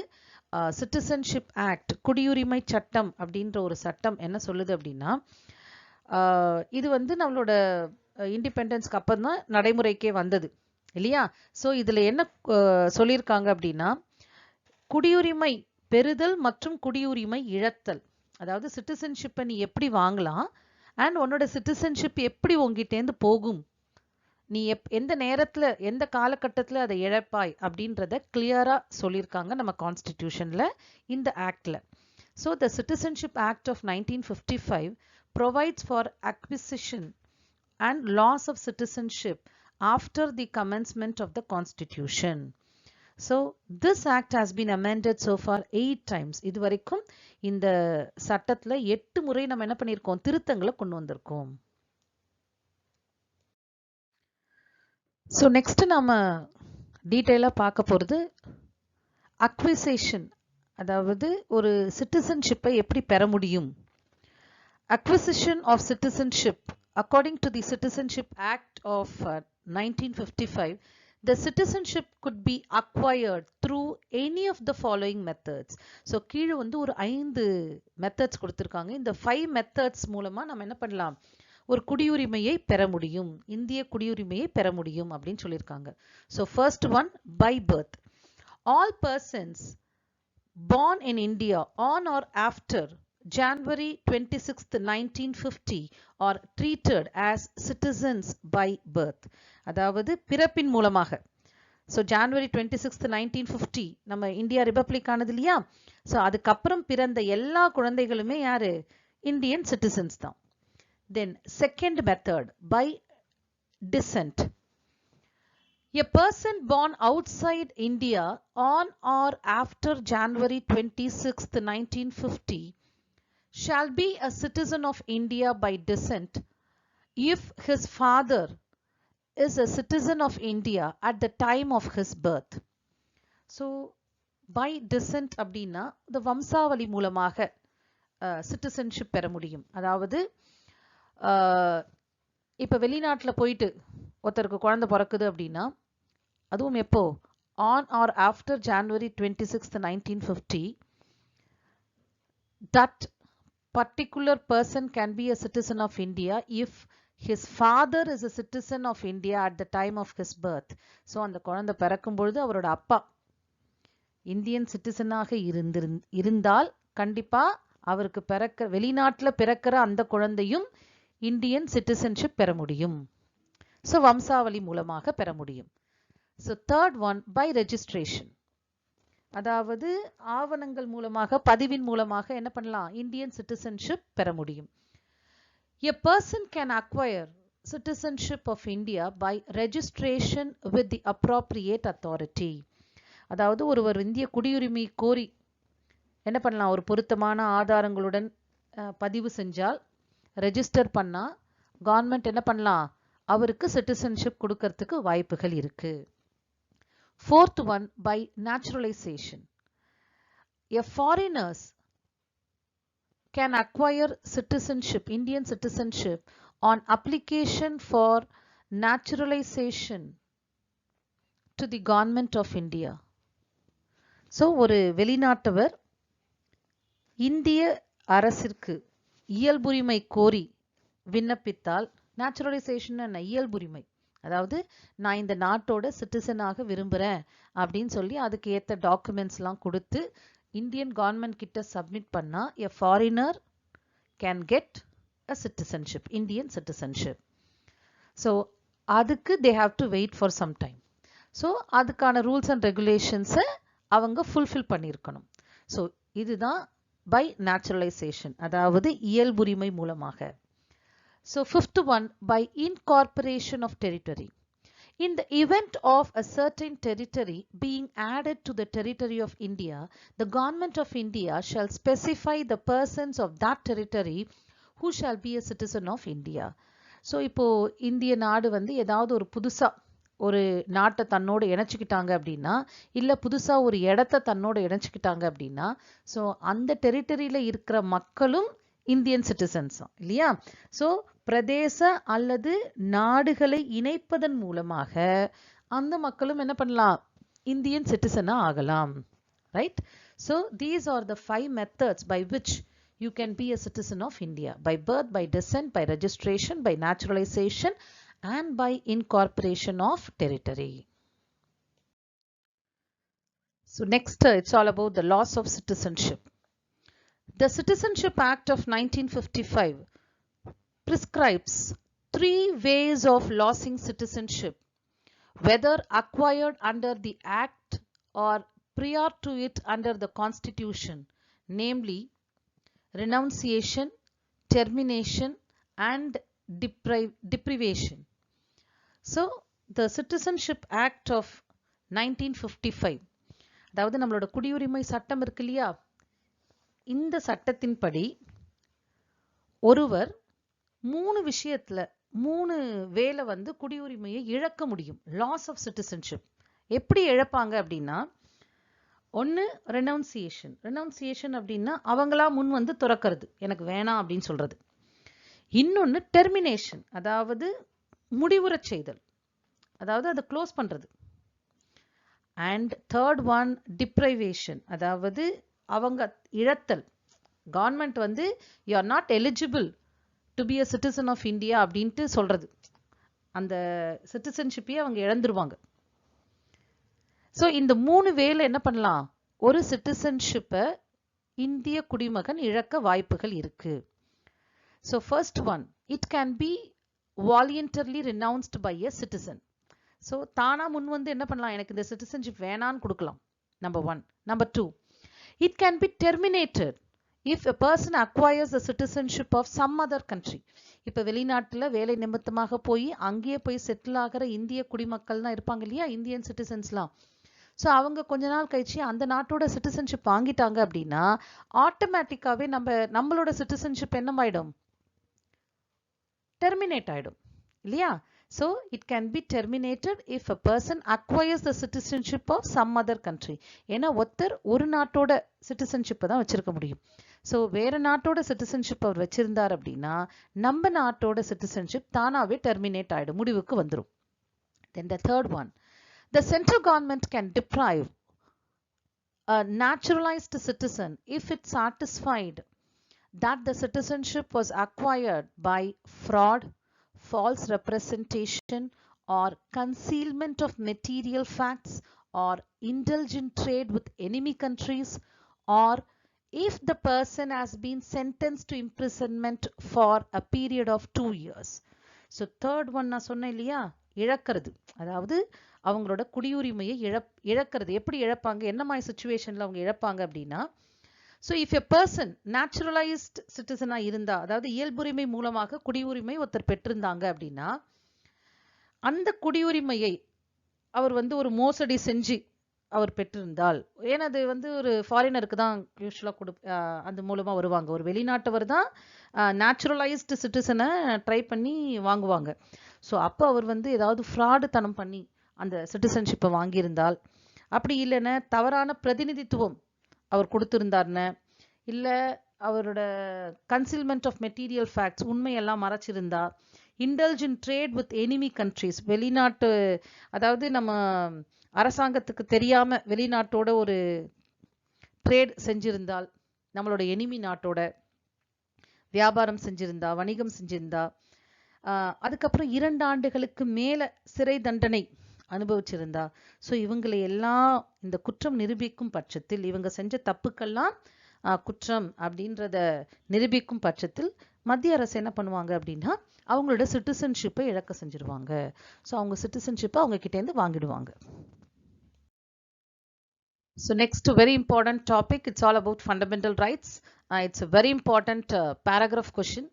Speaker 1: சிட்டிசன்ஷிப் ஆக்ட் குடியுரிமை சட்டம் அப்படின்ற ஒரு சட்டம் என்ன சொல்லுது அப்படின்னா இது வந்து நம்மளோட இண்டிபெண்டன்ஸ்க்கு அப்புறம் தான் நடைமுறைக்கே வந்தது இல்லையா. ஸோ இதில் என்ன சொல்லியிருக்காங்க அப்படின்னா குடியுரிமை பெறுதல் மற்றும் குடியுரிமை இழத்தல், அதாவது சிட்டிசன்ஷிப்பை நீ எப்படி வாங்கலாம் அண்ட் உன்னோட சிட்டிசன்ஷிப் எப்படி உங்ககிட்டேருந்து போகும், நீ எந்த நேரத்தில் எந்த காலகட்டத்தில் அதை இழப்பாய் அப்படின்றத கிளியராக சொல்லியிருக்காங்க நம்ம கான்ஸ்டிடியூஷனில் இந்த ஆக்டில். So the citizenship act of 1955 provides for acquisition and loss of citizenship after the commencement of the Constitution. So this act has been amended so far 8 times. இதுவரைக்கும் இந்த சட்டத்துல 8 முறை நம்ம என்ன பண்ணியிருக்கோம், திருத்தங்களை கொண்டு வந்திருக்கோம். ஸோ நெக்ஸ்ட் நாம டீட்டெயிலாக பார்க்க போகிறது அக்விசேஷன், அதாவது ஒரு சிட்டிசன்ஷிப்பை எப்படி பெற முடியும். Acquisition of citizenship. According to the Citizenship Act of 1955, the citizenship could be acquired through any of the following methods. So கீழே வந்து ஒரு 5 மெத்தட்ஸ் கொடுத்துருக்காங்க. இந்த 5 மெத்தட்ஸ் மூலமா நம்ம என்ன பண்ணலாம், ஒரு குடியுரிமையை பெற முடியும், இந்திய குடியுரிமையை பெற முடியும் அப்படின்னு சொல்லியிருக்காங்க. So first one, by birth. All persons born in India on or after January 26th, 1950 are treated as citizens by birth. அதாவது பிறப்பின் மூலமாக. ஸோ ஜான்வரி 26th, 1950 நம்ம இந்தியா ரிபப்ளிக் ஆனது இல்லையா. ஸோ அதுக்கப்புறம் பிறந்த எல்லா குழந்தைகளுமே யாரு, இந்தியன் சிட்டிசன்ஸ் தான். Then second method, by descent. A person born outside India on or after January 26th, 1950 shall be a citizen of India by descent if his father is a citizen of India at the time of his birth. So by descent அப்படின்னா இந்த வம்சாவளி மூலமாக citizenship பெற முடியும். அதாவது இப்போ வெளிநாட்டில் போயிட்டு ஒருத்தருக்கு குழந்தை பிறக்குது அப்படின்னா அதுவும் எப்போ, on or after January 26th, 1950, that particular person can be a citizen of India if his father is a citizen of India at the time of his birth. So அந்த குழந்தை பிறக்கும் பொழுது அவரோட அப்பா இந்தியன் சிட்டிசனாக இருந்தால் கண்டிப்பா அவருக்கு வெளிநாட்டில் பிறக்கிற அந்த குழந்தையும் இந்தியன் சிட்டிசன்ஷிப் பெற முடியும். ஸோ வம்சாவளி மூலமாக பெற முடியும். So third one, by registration. அதாவது ஆவணங்கள் மூலமாக பதிவின் மூலமாக என்ன பண்ணலாம், இந்தியன் சிட்டிசன்ஷிப் பெற முடியும். A person can acquire citizenship of India by registration with the appropriate authority. அதாவது ஒருவர் இந்திய குடியுரிமை கோரி என்ன பண்ணலாம், ஒரு பொருத்தமான ஆதாரங்களுடன் பதிவு செஞ்சால், ரெஜிஸ்டர் பண்ணா கவர்மெண்ட் என்ன பண்ணலாம், அவருக்கு சிட்டிசன்ஷிப் கொடுக்கறதுக்கு வாய்ப்புகள் இருக்கு. Fourth one, by naturalization. A foreigners can acquire citizenship, Indian citizenship, on application for naturalization to the government of India. So ஒரு வெளிநாட்டவர் இந்திய அரசிற்கு இயல்புரிமை கோரி விண்ணப்பித்தால், நேச்சுரலைசேஷன் என்ன, இயல்புரிமை, அதாவது நான் இந்த நாட்டோட சிட்டிசனாக விரும்புகிறேன் அப்படின்னு சொல்லி அதுக்கு ஏற்ற டாக்குமெண்ட்ஸ்லாம் கொடுத்து இந்தியன் கவர்மெண்ட் கிட்ட சப்மிட் பண்ணா a foreigner can get a citizenship, Indian citizenship. So அதுக்கு they have to wait for some time. So அதுக்கான ரூல்ஸ் அண்ட் ரெகுலேஷன்ஸை அவங்க ஃபுல்ஃபில் பண்ணியிருக்கணும். ஸோ இதுதான் பை நேச்சுரலைசேஷன், அதாவது இயல்புரிமை மூலமாக. So fifth one, by incorporation of territory. In the event of a certain territory being added to the territory of India, the government of India shall specify the persons of that territory who shall be a citizen of India. So இப்போ இந்திய நாடு வந்து ஏதாவது ஒரு புதுசா ஒரு நாட்டை தன்னோடு இணைச்சிக்கிட்டாங்க அப்படின்னா, இல்லை புதுசா ஒரு இடத்த தன்னோடு இணைச்சிக்கிட்டாங்க அப்படின்னா, ஸோ அந்த டெரிட்டரியில இருக்கிற மக்களும் இந்தியன் சிட்டிசன்ஸ் இல்லையா? ஸோ பிரதேச அல்லது நாடுகளை இணைப்பதன் மூலமாக அந்த மக்களும் என்ன பண்ணலாம், இந்தியன் சிட்டிசனா ஆகலாம். Right? So these are the 5 methods by which you can be a citizen of India: by birth, by descent, by registration, by naturalization, and by incorporation of territory. So next, it's all about the loss of citizenship. The Citizenship Act of 1955 prescribes 3 ways of losing citizenship, whether acquired under the Act or prior to it under the Constitution, namely renunciation, termination, and deprivation. So the Citizenship Act of 1955, அதாவது நம்மளோட குடியுரிமை சட்டம் இருக்கு இல்லையா, இந்த சட்டத்தின்படி ஒருவர் 3 விஷயத்துல 3 வேளை வந்து குடியுரிமையை இழக்க முடியும். லாஸ் ஆஃப் சிட்டிசன்ஷிப் எப்படி இழப்பாங்க அப்படின்னா, ஒன்று ரெனவுன்சியேஷன். ரெனவுன்சியேஷன் அப்படின்னா அவங்களா முன் வந்து துறக்கிறது, எனக்கு வேணாம் அப்படின்னு சொல்றது. இன்னொன்று டெர்மினேஷன், அதாவது முடிவுறச் செய்தல், அதாவது அதை க்ளோஸ் பண்றது. அண்ட் தேர்ட் ஒன் டிப்ரைவேஷன், அதாவது அவங்க இழத்தல். கவர்மெண்ட் வந்து you are not eligible to be a citizen of India அப்படின்ட்டு சொல்றது, அந்த சிட்டிசன்ஷிப்பையே அவங்க இழந்துருவாங்க. ஸோ இந்த 3 வேளை என்ன பண்ணலாம், ஒரு சிட்டிசன்ஷிப்பை இந்திய குடிமகன் இழக்க வாய்ப்புகள் இருக்கு. So first one, it can be voluntarily renounced by a citizen. So தானா முன் வந்து என்ன பண்ணலாம், எனக்கு இந்த சிட்டிசன்ஷிப் வேணான்னு கொடுக்கலாம். Number 1. Number 2, it can be terminated if a person acquires the citizenship of some other country. இப்போ வெளிநாட்டில் வேலை நிமித்தமாக போய் அங்கேயே போய் செட்டில் ஆகிற இந்திய குடிமக்கள்லாம் இருப்பாங்க இல்லையா, இந்தியன் சிட்டிசன்ஸ்லாம். ஸோ அவங்க கொஞ்ச நாள் கழிச்சு அந்த நாட்டோட சிட்டிசன்ஷிப் வாங்கிட்டாங்க அப்படின்னா ஆட்டோமேட்டிக்காகவே நம்மளோட சிட்டிசன்ஷிப் என்னமாயிடும், டெர்மினேட் ஆயிடும் இல்லையா? So it can be terminated if a person acquires the citizenship of some other country. ஏன்னா ஒருத்தர் ஒரு நாட்டோட சிட்டிசன்ஷிப்பை தான் வச்சிருக்க முடியும். ஸோ வேற நாட்டோட சிட்டிசன்ஷிப் அவர் வச்சிருந்தார் அப்படின்னா நம்ம நாட்டோட சிட்டிசன்ஷிப் தானாவே டெர்மினேட் ஆயிடும், முடிவுக்கு வந்துடும். Then the third one, the central government can deprive a naturalized citizen if it satisfied that the citizenship was acquired by fraud, false representation, or concealment of material facts, or indulgent trade with enemy countries, or if the person has been sentenced to imprisonment for a period of 2 years. So third one நான் சொன்னேன் இல்லையா, இழக்கிறது, அதாவது அவங்களோட குடியுரிமையை இழக்கிறது. எப்படி இழப்பாங்க, என்ன மாதிரி சிச்சுவேஷன்ல அவங்க இழப்பாங்க அப்படின்னா, ஸோ இஃப் எ பர்சன் நேச்சுரலைஸ்ட் சிட்டிசனாக இருந்தா, அதாவது இயல்புரிமை மூலமாக குடியுரிமை ஒருத்தர் பெற்றிருந்தாங்க அப்படின்னா அந்த குடியுரிமையை அவர் வந்து ஒரு மோசடி செஞ்சு அவர் பெற்றிருந்தால், ஏன்னா அது வந்து ஒரு ஃபாரினருக்கு தான் யூசுவலா அது மூலமா வருவாங்க. ஒரு வெளிநாட்டவர் தான் நேச்சுரலைஸ்டு சிட்டிசனை ட்ரை பண்ணி வாங்குவாங்க. ஸோ அப்போ அவர் வந்து ஏதாவது ஃப்ராடு தனம் பண்ணி அந்த சிட்டிசன்ஷிப்பை வாங்கியிருந்தால், அப்படி இல்லைன்னா தவறான பிரதிநிதித்துவம் அவர் கொடுத்திருந்தார்னு, இல்லை அவரோட கன்சீல்மெண்ட் ஆஃப் மெட்டீரியல் ஃபேக்ட்ஸ் உண்மையெல்லாம் மறைச்சிருந்தா, indulge in trade with enemy countries, வெளிநாட்டு, அதாவது நம்ம அரசாங்கத்துக்கு தெரியாம வெளிநாட்டோட ஒரு ட்ரேட் செஞ்சிருந்தால், நம்மளோட எனிமி நாட்டோட வியாபாரம் செஞ்சிருந்தா, வணிகம் செஞ்சிருந்தா, அதுக்கப்புறம் 2 ஆண்டுகளுக்கு மேல சிறை தண்டனை அனுபவிச்சிருந்தா, ஸோ இவங்களை எல்லாம் இந்த குற்றம் நிரூபிக்கும் பட்சத்தில், இவங்க செஞ்ச தப்புக்கெல்லாம் குற்றம் அப்படின்றத நிரூபிக்கும் பட்சத்தில் மத்திய அரசு என்ன பண்ணுவாங்க அப்படின்னா, அவங்களோட சிட்டிசன்ஷிப்பை இழக்க செஞ்சிருவாங்க. ஸோ அவங்க சிட்டிசன்ஷிப்பை அவங்க கிட்டேருந்து வாங்கிடுவாங்க. So next, very important topic, it's all about fundamental rights. It's a very important paragraph question.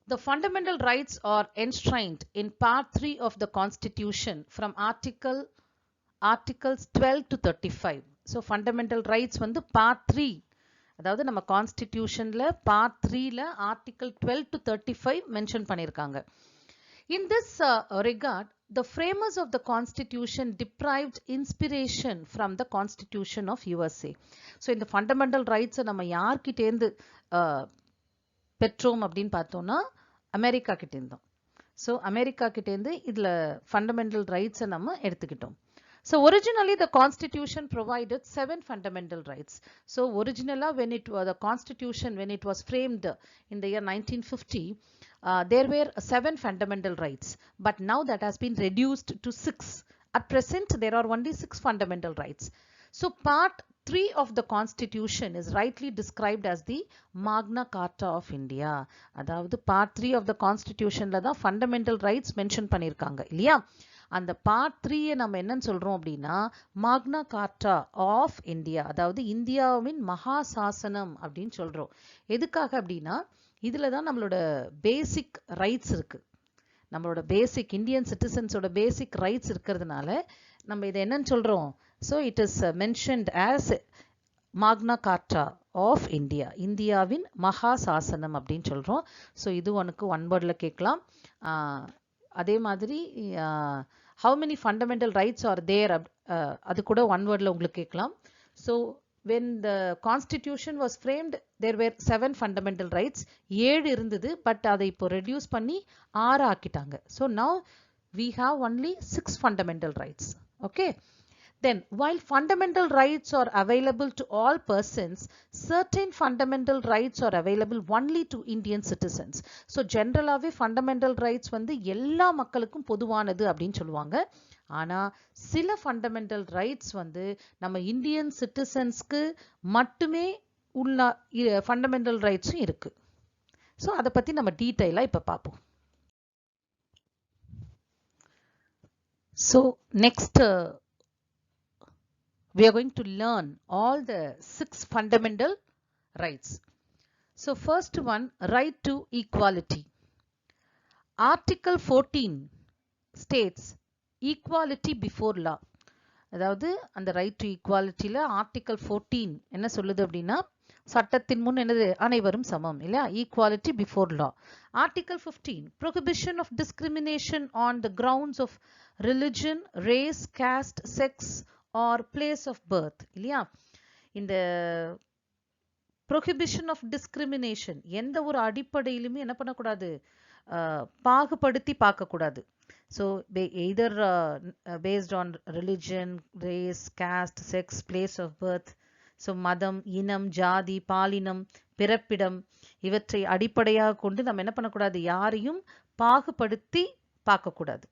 Speaker 1: The fundamental rights are enshrined in part 3 of the Constitution from articles 12 to 35. So fundamental rights வந்து part 3, அதாவது நம்ம கான்ஸ்டிடியூஷன்ல part 3ல article 12 to 35 mention பண்ணியிருக்காங்க. In this regard, the framers of the Constitution deprived inspiration from the Constitution of USA. So இந்த fundamental rights நம்ம யார்கிட்டேருந்து பெற்றோம் அப்படின்னு பார்த்தோம்னா, America கிட்டேருந்தோம். So America கிட்டேருந்து இதில் ஃபண்டமெண்டல் ரைட்ஸை நம்ம எடுத்துக்கிட்டோம். So originally the Constitution provided 7 fundamental rights. So originally when it was the Constitution, when it was framed in the year 1950, there were 7 fundamental rights. But now that has been reduced to 6. At present there are only 6 fundamental rights. So part 3 of the Constitution is rightly described as the Magna Carta of India. அதாவது part 3 of the Constitutionல தான் fundamental rights mention பண்ணியிருக்காங்க இல்லையா? அந்த part 3 நம்ம என்னன்னு சொல்றோம் அப்படின்னா, மாக்னா Carta of India, அதாவது இந்தியாவின் மகா சாசனம் அப்படின்னு சொல்றோம். எதுக்காக அப்படின்னா, இதுல தான் நம்மளோட பேசிக் ரைட்ஸ் இருக்கு. நம்மளோட பேசிக் இந்தியன் சிட்டிசன்ஸோட பேசிக் ரைட்ஸ் இருக்கிறதுனால நம்ம இதை என்னன்னு சொல்றோம்? So it is mentioned as Magna Carta of India, இந்தியாவின் மகா சாசனம் அப்படின்னு சொல்றோம். ஸோ இது உனக்கு ஒன் வேர்டில் கேட்கலாம். அதே மாதிரி how many fundamental rights are there, அது கூட ஒன் வேர்டில் உங்களுக்கு கேட்கலாம். So when the Constitution was framed, there were 7 fundamental rights. 7 இருந்தது, பட் அதை இப்போ ரெடியூஸ் பண்ணி 6 ஆக்கிட்டாங்க. So now we have only 6 fundamental rights. Okay. Then, while fundamental rights are available to all persons, certain fundamental rights are available only to Indian citizens. So, generally, fundamental rights வந்து எல்லா மக்களுக்கும் பொதுவானது அப்படின்னு சொல்லுவாங்க. ஆனா சில fundamental rights வந்து நம்ம இந்தியன் சிட்டிசன்ஸ்க்கு மட்டுமே உள்ள fundamental rightsம் இருக்கு. ஸோ அதை பத்தி நம்ம டீட்டெயிலாக இப்போ பார்ப்போம். So next we are going to learn all the 6 fundamental rights. So first one, right to equality. Article 14 states equality before law. அதாவது அந்த ரைட் டு ஈக்குவாலிட்டியில் ஆர்டிகல் 14 என்ன சொல்லுது அப்படின்னா, சட்டத்தின் முன் என்னது, அனைவரும் சமம் இல்லையா, equality before law. Article 15 prohibition of discrimination on the grounds of religion, race, caste, sex or place of birth இல்லையா. இந்த prohibition of discrimination எந்த ஒரு அடிப்படையிலுமே என்ன பண்ணக்கூடாது, பாகுபடுத்தி பார்க்கக்கூடாது. So either based on religion, race, caste, sex, place of birth. So மதம், இனம், ஜாதி, பாலினம், பிறப்பிடம் இவற்றை அடிப்படையாக கொண்டு நம்ம என்ன பண்ணக்கூடாது, யாரையும் பாகுபடுத்தி பார்க்கக்கூடாது.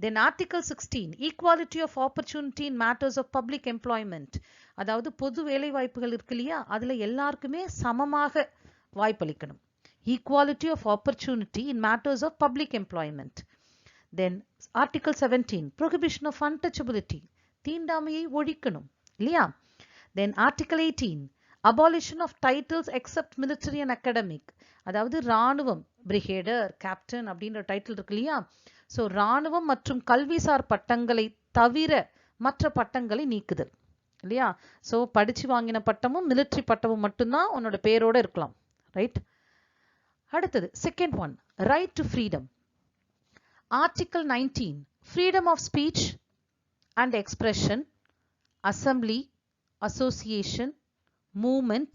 Speaker 1: Then article 16, equality of opportunity in matters of public employment. அதாவது பொது வேலை வாய்ப்புகள் இருக்கு இல்லையா, அதுல எல்லாருக்குமே சமமாக வாய்ப்பளிக்கணும். Equality of opportunity in matters of public employment. Then article 17, prohibition of untouchability, தீண்டாமையை ஒழிக்கணும் இல்லையா. Then article 18, abolition of titles except military and academic. அதாவது ராணுவம், பிரிகேடர், கேப்டன் அப்படின்ற டைட்டில் இருக்கு இல்லையா. ஸோ ராணுவம் மற்றும் கல்விசார் பட்டங்களை தவிர மற்ற பட்டங்களை நீக்குதல் இல்லையா? ஸோ படிச்சு வாங்கின பட்டமும் மிலிட்ரி பட்டமும் மட்டும்தான் உன்னோட பேரோட இருக்கலாம். ரைட். அடுத்தது second one, right to freedom. Article 19, freedom of speech and expression, assembly, association, movement,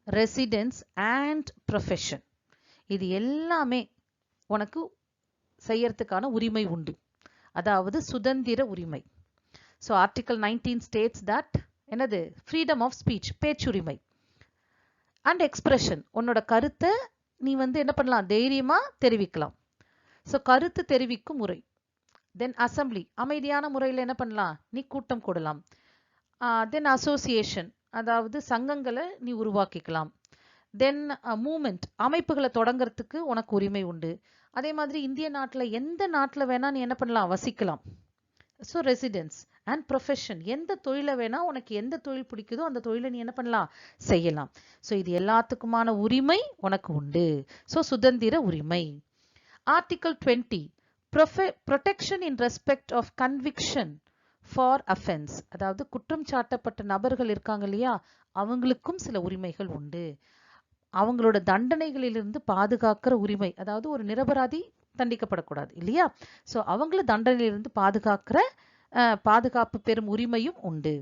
Speaker 1: residence and profession. இது எல்லாமே உனக்கு செய்யறதுக்கான உரிமை உண்டு, அதாவது சுதந்திர உரிமை. ஸோ ஆர்டிகல் 19 states that என்னது, freedom of speech, பேச்சுரிமை, and expression, உன்னோட கருத்தை நீ என்ன பண்ணலாம், தைரியமா தெரிவிக்கலாம். ஸோ கருத்து தெரிவிக்கும் முறை. தென் அசம்பிளி, அமைதியான முறையில் என்ன பண்ணலாம், நீ கூட்டம் கூடலாம். தென் அசோசியேஷன், அதாவது சங்கங்களை நீ உருவாக்கிக்கலாம். தென் மூமெண்ட், அமைப்புகளை தொடங்கிறதுக்கு உனக்கு உரிமை உண்டு. அதே மாதிரி இந்திய நாட்டில் எந்த நாட்டில் வேணா நீ என்ன பண்ணலாம், வசிக்கலாம். ஸோ ரெசிடென்ஸ் அண்ட் ப்ரொஃபஷன், எந்த தொழிலை வேணா, உனக்கு எந்த தொழில் பிடிக்குதோ அந்த தொழிலை நீ என்ன பண்ணலாம், செய்யலாம். ஸோ இது எல்லாத்துக்குமான உரிமை உனக்கு உண்டு. ஸோ சுதந்திர உரிமை. Article 20, protection in respect of conviction for offense, அதாவது குற்றம் சாட்டப்பட்ட நபர்கள் இருக்காங்க இல்லையா, அவங்களுக்கும் சில உரிமைகள் உண்டு. அவங்களோட தண்டனைகளிலிருந்து பாதுகாக்கிற உரிமை, அதாவது ஒரு நிரபராதி தண்டிக்கப்படக்கூடாது இல்லையா, ஸோ அவங்கள தண்டனையிலிருந்து பாதுகாப்பு பெறும் உரிமையும் உண்டு.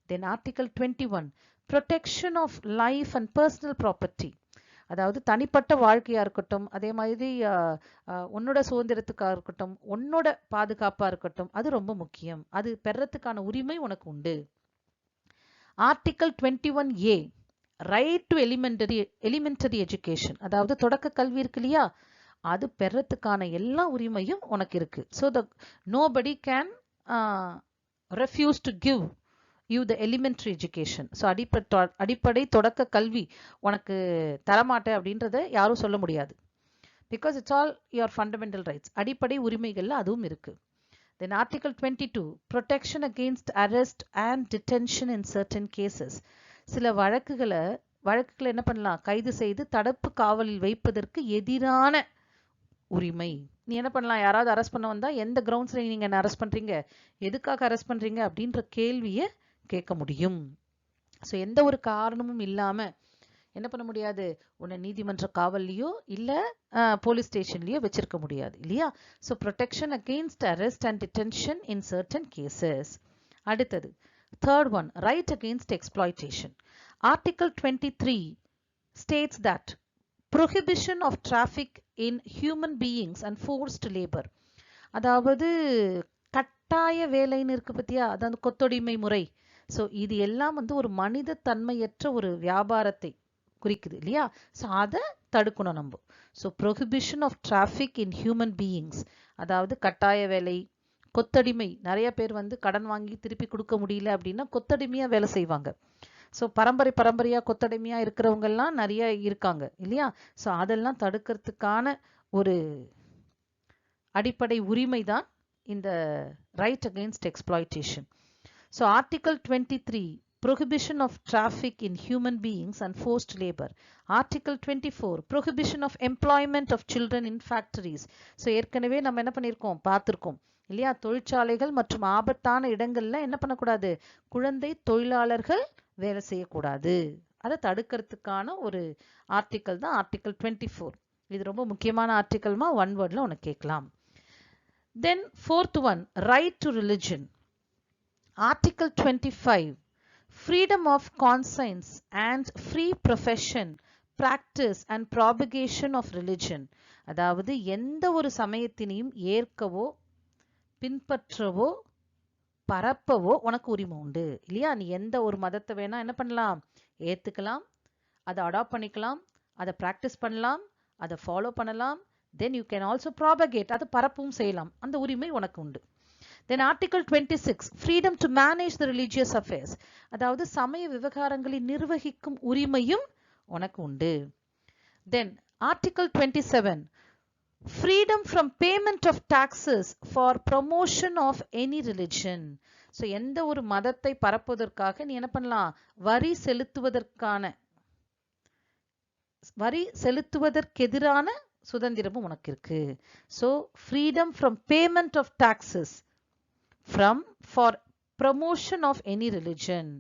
Speaker 1: Then article 21, protection of life and personal property, அதாவது தனிப்பட்ட வாழ்க்கையா இருக்கட்டும், அதே மாதிரி உன்னோட சுதந்திரத்துக்காக இருக்கட்டும், உன்னோட பாதுகாப்பா இருக்கட்டும், அது ரொம்ப முக்கியம். அது பெறத்துக்கான உரிமை உனக்கு உண்டு. Article 21A, right to elementary education, அதாவது தொடக்க கல்வி இருக்கு இல்லையா, அது பெறத்துக்கான எல்லா உரிமையும் உனக்கு இருக்கு. So nobody can refuse to give you the elementary education. So அடிப்படை தொடக்க கல்வி உனக்கு தரமாட்டேன் அப்படின்றத யாரும் சொல்ல முடியாது. Because it's all your fundamental rights, அடிப்படை உரிமைகள்ல அதுவும் இருக்கு. Then article 22, protection against arrest and detention in certain cases. சில வழக்குகளை என்ன பண்ணலாம், கைது செய்து தடுப்பு காவலில் வைப்பதற்கு எதிரான உரிமை. நீ என்ன பண்ணலாம், யாராவது அரெஸ்ட் பண்ண வந்தா எந்த கிரவுண்ட்ஸ்ல நீங்க என்ன அரெஸ்ட் பண்றீங்க, எதுக்காக அரெஸ்ட் பண்றீங்க அப்படின்ற கேள்வியை கேட்க முடியும். ஸோ எந்த ஒரு காரணமும் இல்லாம என்ன பண்ண முடியாது, உன்னை நீதிமன்ற காவல்லையோ இல்ல போலீஸ் ஸ்டேஷன்லயோ வச்சிருக்க முடியாது இல்லையா. So protection against arrest and detention in certain cases. அடுத்தது third one, right against exploitation. Article 23 states that prohibition of traffic in human beings and forced labor, அதாவது கட்டாய வேலைன்னு இருக்கு பத்தியா, அதாவது கொத்தடிமை முறை. ஸோ இது எல்லாம் ஒரு மனித தன்மையற்ற ஒரு வியாபாரத்தை குறிக்குது இல்லையா. ஸோ அதை தடுக்கணும் நம்ம. So prohibition of traffic in human beings, அதாவது கட்டாய வேலை, கொத்தடிமை. நிறைய பேர் கடன் வாங்கி திருப்பி கொடுக்க முடியல அப்படின்னா கொத்தடிமையா வேலை செய்வாங்க. ஸோ பரம்பரையா கொத்தடிமையா இருக்கிறவங்க எல்லாம் நிறைய இருக்காங்க இல்லையா. ஸோ அதெல்லாம் தடுக்கிறதுக்கான ஒரு அடிப்படை உரிமை தான் இந்த right against exploitation. So article 23, prohibition of traffic in human beings and forced labor. Article 24, prohibition of employment of children in factories. So ஏற்கனவே நம்ம என்ன பண்ணியிருக்கோம், பார்த்துருக்கோம் இல்லையா, தொழிற்சாலைகள் மற்றும் ஆபத்தான இடங்கள்ல என்ன பண்ணக்கூடாது, குழந்தை தொழிலாளர்கள் வேலை செய்யக்கூடாது. அதை தடுக்கிறதுக்கான ஒரு ஆர்டிக்கல் தான் ஆர்டிகல் 24. இது ரொம்ப முக்கியமான ஆர்டிக்கல்மா, ஒன் வேர்ட்ல உனக்கு கேட்கலாம். தென் fourth one, right to religion. Article 25, freedom of conscience and free profession, practice and propagation of religion. அதாவது எந்த ஒரு சமயத்தினையும் ஏற்கவோ பின்பற்றவோ பரப்பவோ உனக்கு உரிமை உண்டு இல்லையா. நீ எந்த ஒரு மதத்தை வேணா என்ன பண்ணலாம், ஏத்துக்கலாம், அதை அடாப்ட் பண்ணிக்கலாம், அதை பிராக்டிஸ் பண்ணலாம், அதை ஃபாலோ பண்ணலாம். Then you can also propagate, அதை பரப்பவும் செய்யலாம். அந்த உரிமை உனக்கு உண்டு. Then Article 26, freedom to manage the religious affairs, அதாவது சமய விவகாரங்களை நிர்வகிக்கும் உரிமையும் உனக்கு உண்டு. Then Article 27, freedom from payment of taxes for promotion of any religion. So எந்த ஒரு மதத்தை பரப்புவதற்காக நீ என்ன பண்ணலாம், வரி செலுத்துவதற்கெதிரான சுதந்திரமும் உனக்கு இருக்கு. So freedom from payment of taxes for promotion of any religion.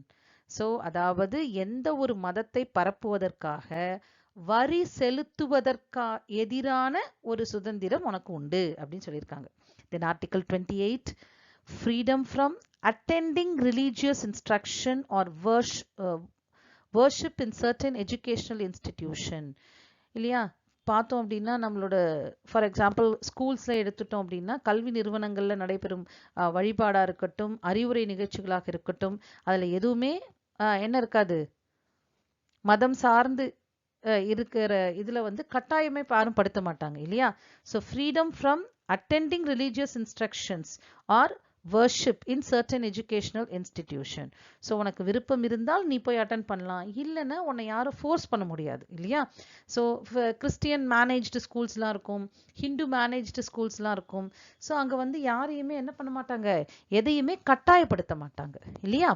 Speaker 1: So அதாவது எந்த ஒரு மதத்தை பரப்புவதற்காக வரி செலுத்துவதற்கா எதிரான ஒரு சுதந்திரம் உனக்கு உண்டு அப்படின்னு சொல்லியிருக்காங்க. Then article 28, freedom from attending religious instruction or worship in certain educational institution. இல்லையா? பார்த்தோம் அப்படின்னா நம்மளோட ஃபார் எக்ஸாம்பிள் ஸ்கூல்ஸ்ல எடுத்துட்டோம் அப்படின்னா கல்வி நிறுவனங்கள்ல நடைபெறும் வழிபாடா இருக்கட்டும், அறிவுரை நிகழ்ச்சிகளாக இருக்கட்டும், அதுல எதுவுமே என்ன இருக்காது, மதம் சார்ந்து இருக்கிற இதுல வந்து கட்டாயமே யாரும் படுத்த மாட்டாங்க இல்லையா? So freedom from attending religious instructions or worship in certain educational institution. So உனக்கு விருப்பம் இருந்தால் நீ போய் அட்டென்ட் பண்ணலாம், இல்லைன்னா உன்னை யாரும் ஃபோர்ஸ் பண்ண முடியாது இல்லையா? ஸோ கிறிஸ்டியன் மேனேஜ்டு ஸ்கூல்ஸ்லாம் இருக்கும், ஹிந்து மேனேஜ்டு ஸ்கூல்ஸ்லாம் இருக்கும். ஸோ அங்கே வந்து யாரையுமே என்ன பண்ண மாட்டாங்க, எதையுமே கட்டாயப்படுத்த மாட்டாங்க இல்லையா?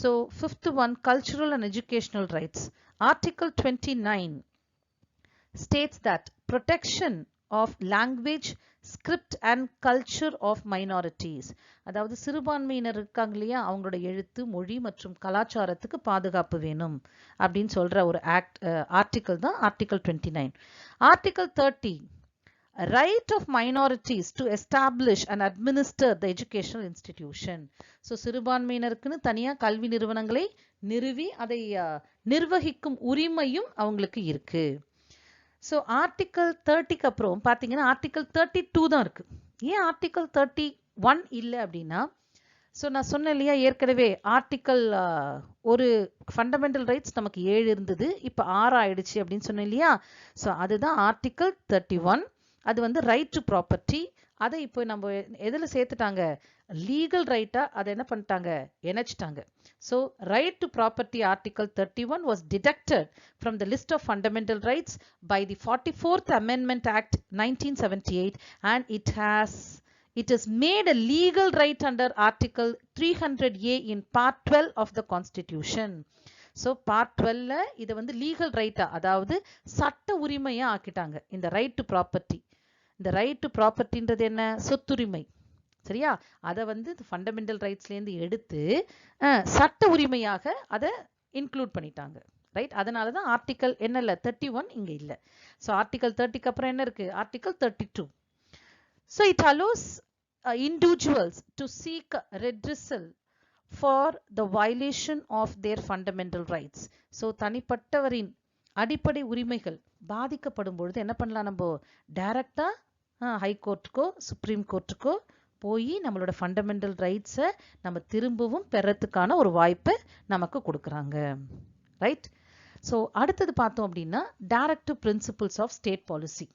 Speaker 1: So 5th one, cultural and educational rights. Article 29 states that protection of language, script and culture of minorities. அதாவது சிறுபான்மையினர் இருக்காங்க இல்லையா, அவங்களோட எழுத்து, மொழி மற்றும் கலாச்சாரத்துக்கு பாதுகாப்பு வேணும் அப்படின்னு சொல்ற ஒரு ஆர்டிகல் தான் article 29. Article 30, right of minorities to establish and administer the educational institution. So சிறுபான்மையினருக்குன்னு தனியாக கல்வி நிறுவனங்களை நிறுவி அதை நிர்வகிக்கும் உரிமையும் அவங்களுக்கு இருக்கு. ஸோ ஆர்டிகல் 30க்கு அப்புறம் பார்த்தீங்கன்னா ஆர்டிகல் 32 தான் இருக்கு. ஏன் ஆர்டிகல் 31 இல்லை அப்படின்னா, ஸோ நான் சொன்னேன் இல்லையா ஏற்கனவே ஆர்டிக்கல் ஒரு ஃபண்டமெண்டல் ரைட்ஸ் நமக்கு 7 இருந்தது, இப்போ 6 ஆயிடுச்சு அப்படின்னு சொன்னேன் இல்லையா? ஸோ அதுதான் ஆர்டிக்கல் 31. அது வந்து ரைட் டு ப்ராப்பர்ட்டி. அதை இப்போ நம்ம எதில் சேர்த்துட்டாங்க, லீகல் ரைட்டாக அதை என்ன பண்ணிட்டாங்க, இணைச்சிட்டாங்க. So right to property article 31 was deducted from the list of fundamental rights by the 44th Amendment Act 1978 and it is made a legal right under Article 300A in Part 12 of the Constitution. So part 12ல இதை வந்து legal ரைட்டா, அதாவது சட்ட உரிமையா ஆக்கிட்டாங்க இந்த right to property. இந்த ரைட் டு ப்ராப்பர்ட்டின்றது என்ன, சொத்துரிமை சரியா? அதை வந்து ஃபண்டமெண்டல் ரைட்ஸ்லேருந்து எடுத்து சட்ட உரிமையாக அதை இன்க்ளூட் பண்ணிட்டாங்க ரைட். அதனால தான் ஆர்டிக்கல் என்ன இல்லை 31 இங்கே இல்லை. ஸோ ஆர்டிக்கல் 30க்கு அப்புறம் என்ன இருக்கு, article 32. So it allows individuals to seek redressal for the violation of their fundamental rights. So தனிப்பட்டவரின் அடிப்படை உரிமைகள் பாதிக்கப்படும் பொழுது என்ன பண்ணலாம், நம்ம டைரக்டா ஹைகோர்ட்டுக்கோ சுப்ரீம் கோர்ட்டுக்கோ போய் நம்மளோட ஃபண்டமெண்டல் ரைட்ஸை நம்ம திரும்பவும் பெறத்துக்கான ஒரு வாய்ப்பை நமக்கு கொடுக்குறாங்க ரைட். ஸோ அடுத்தது பார்த்தோம் அப்படின்னா directive principles of state policy.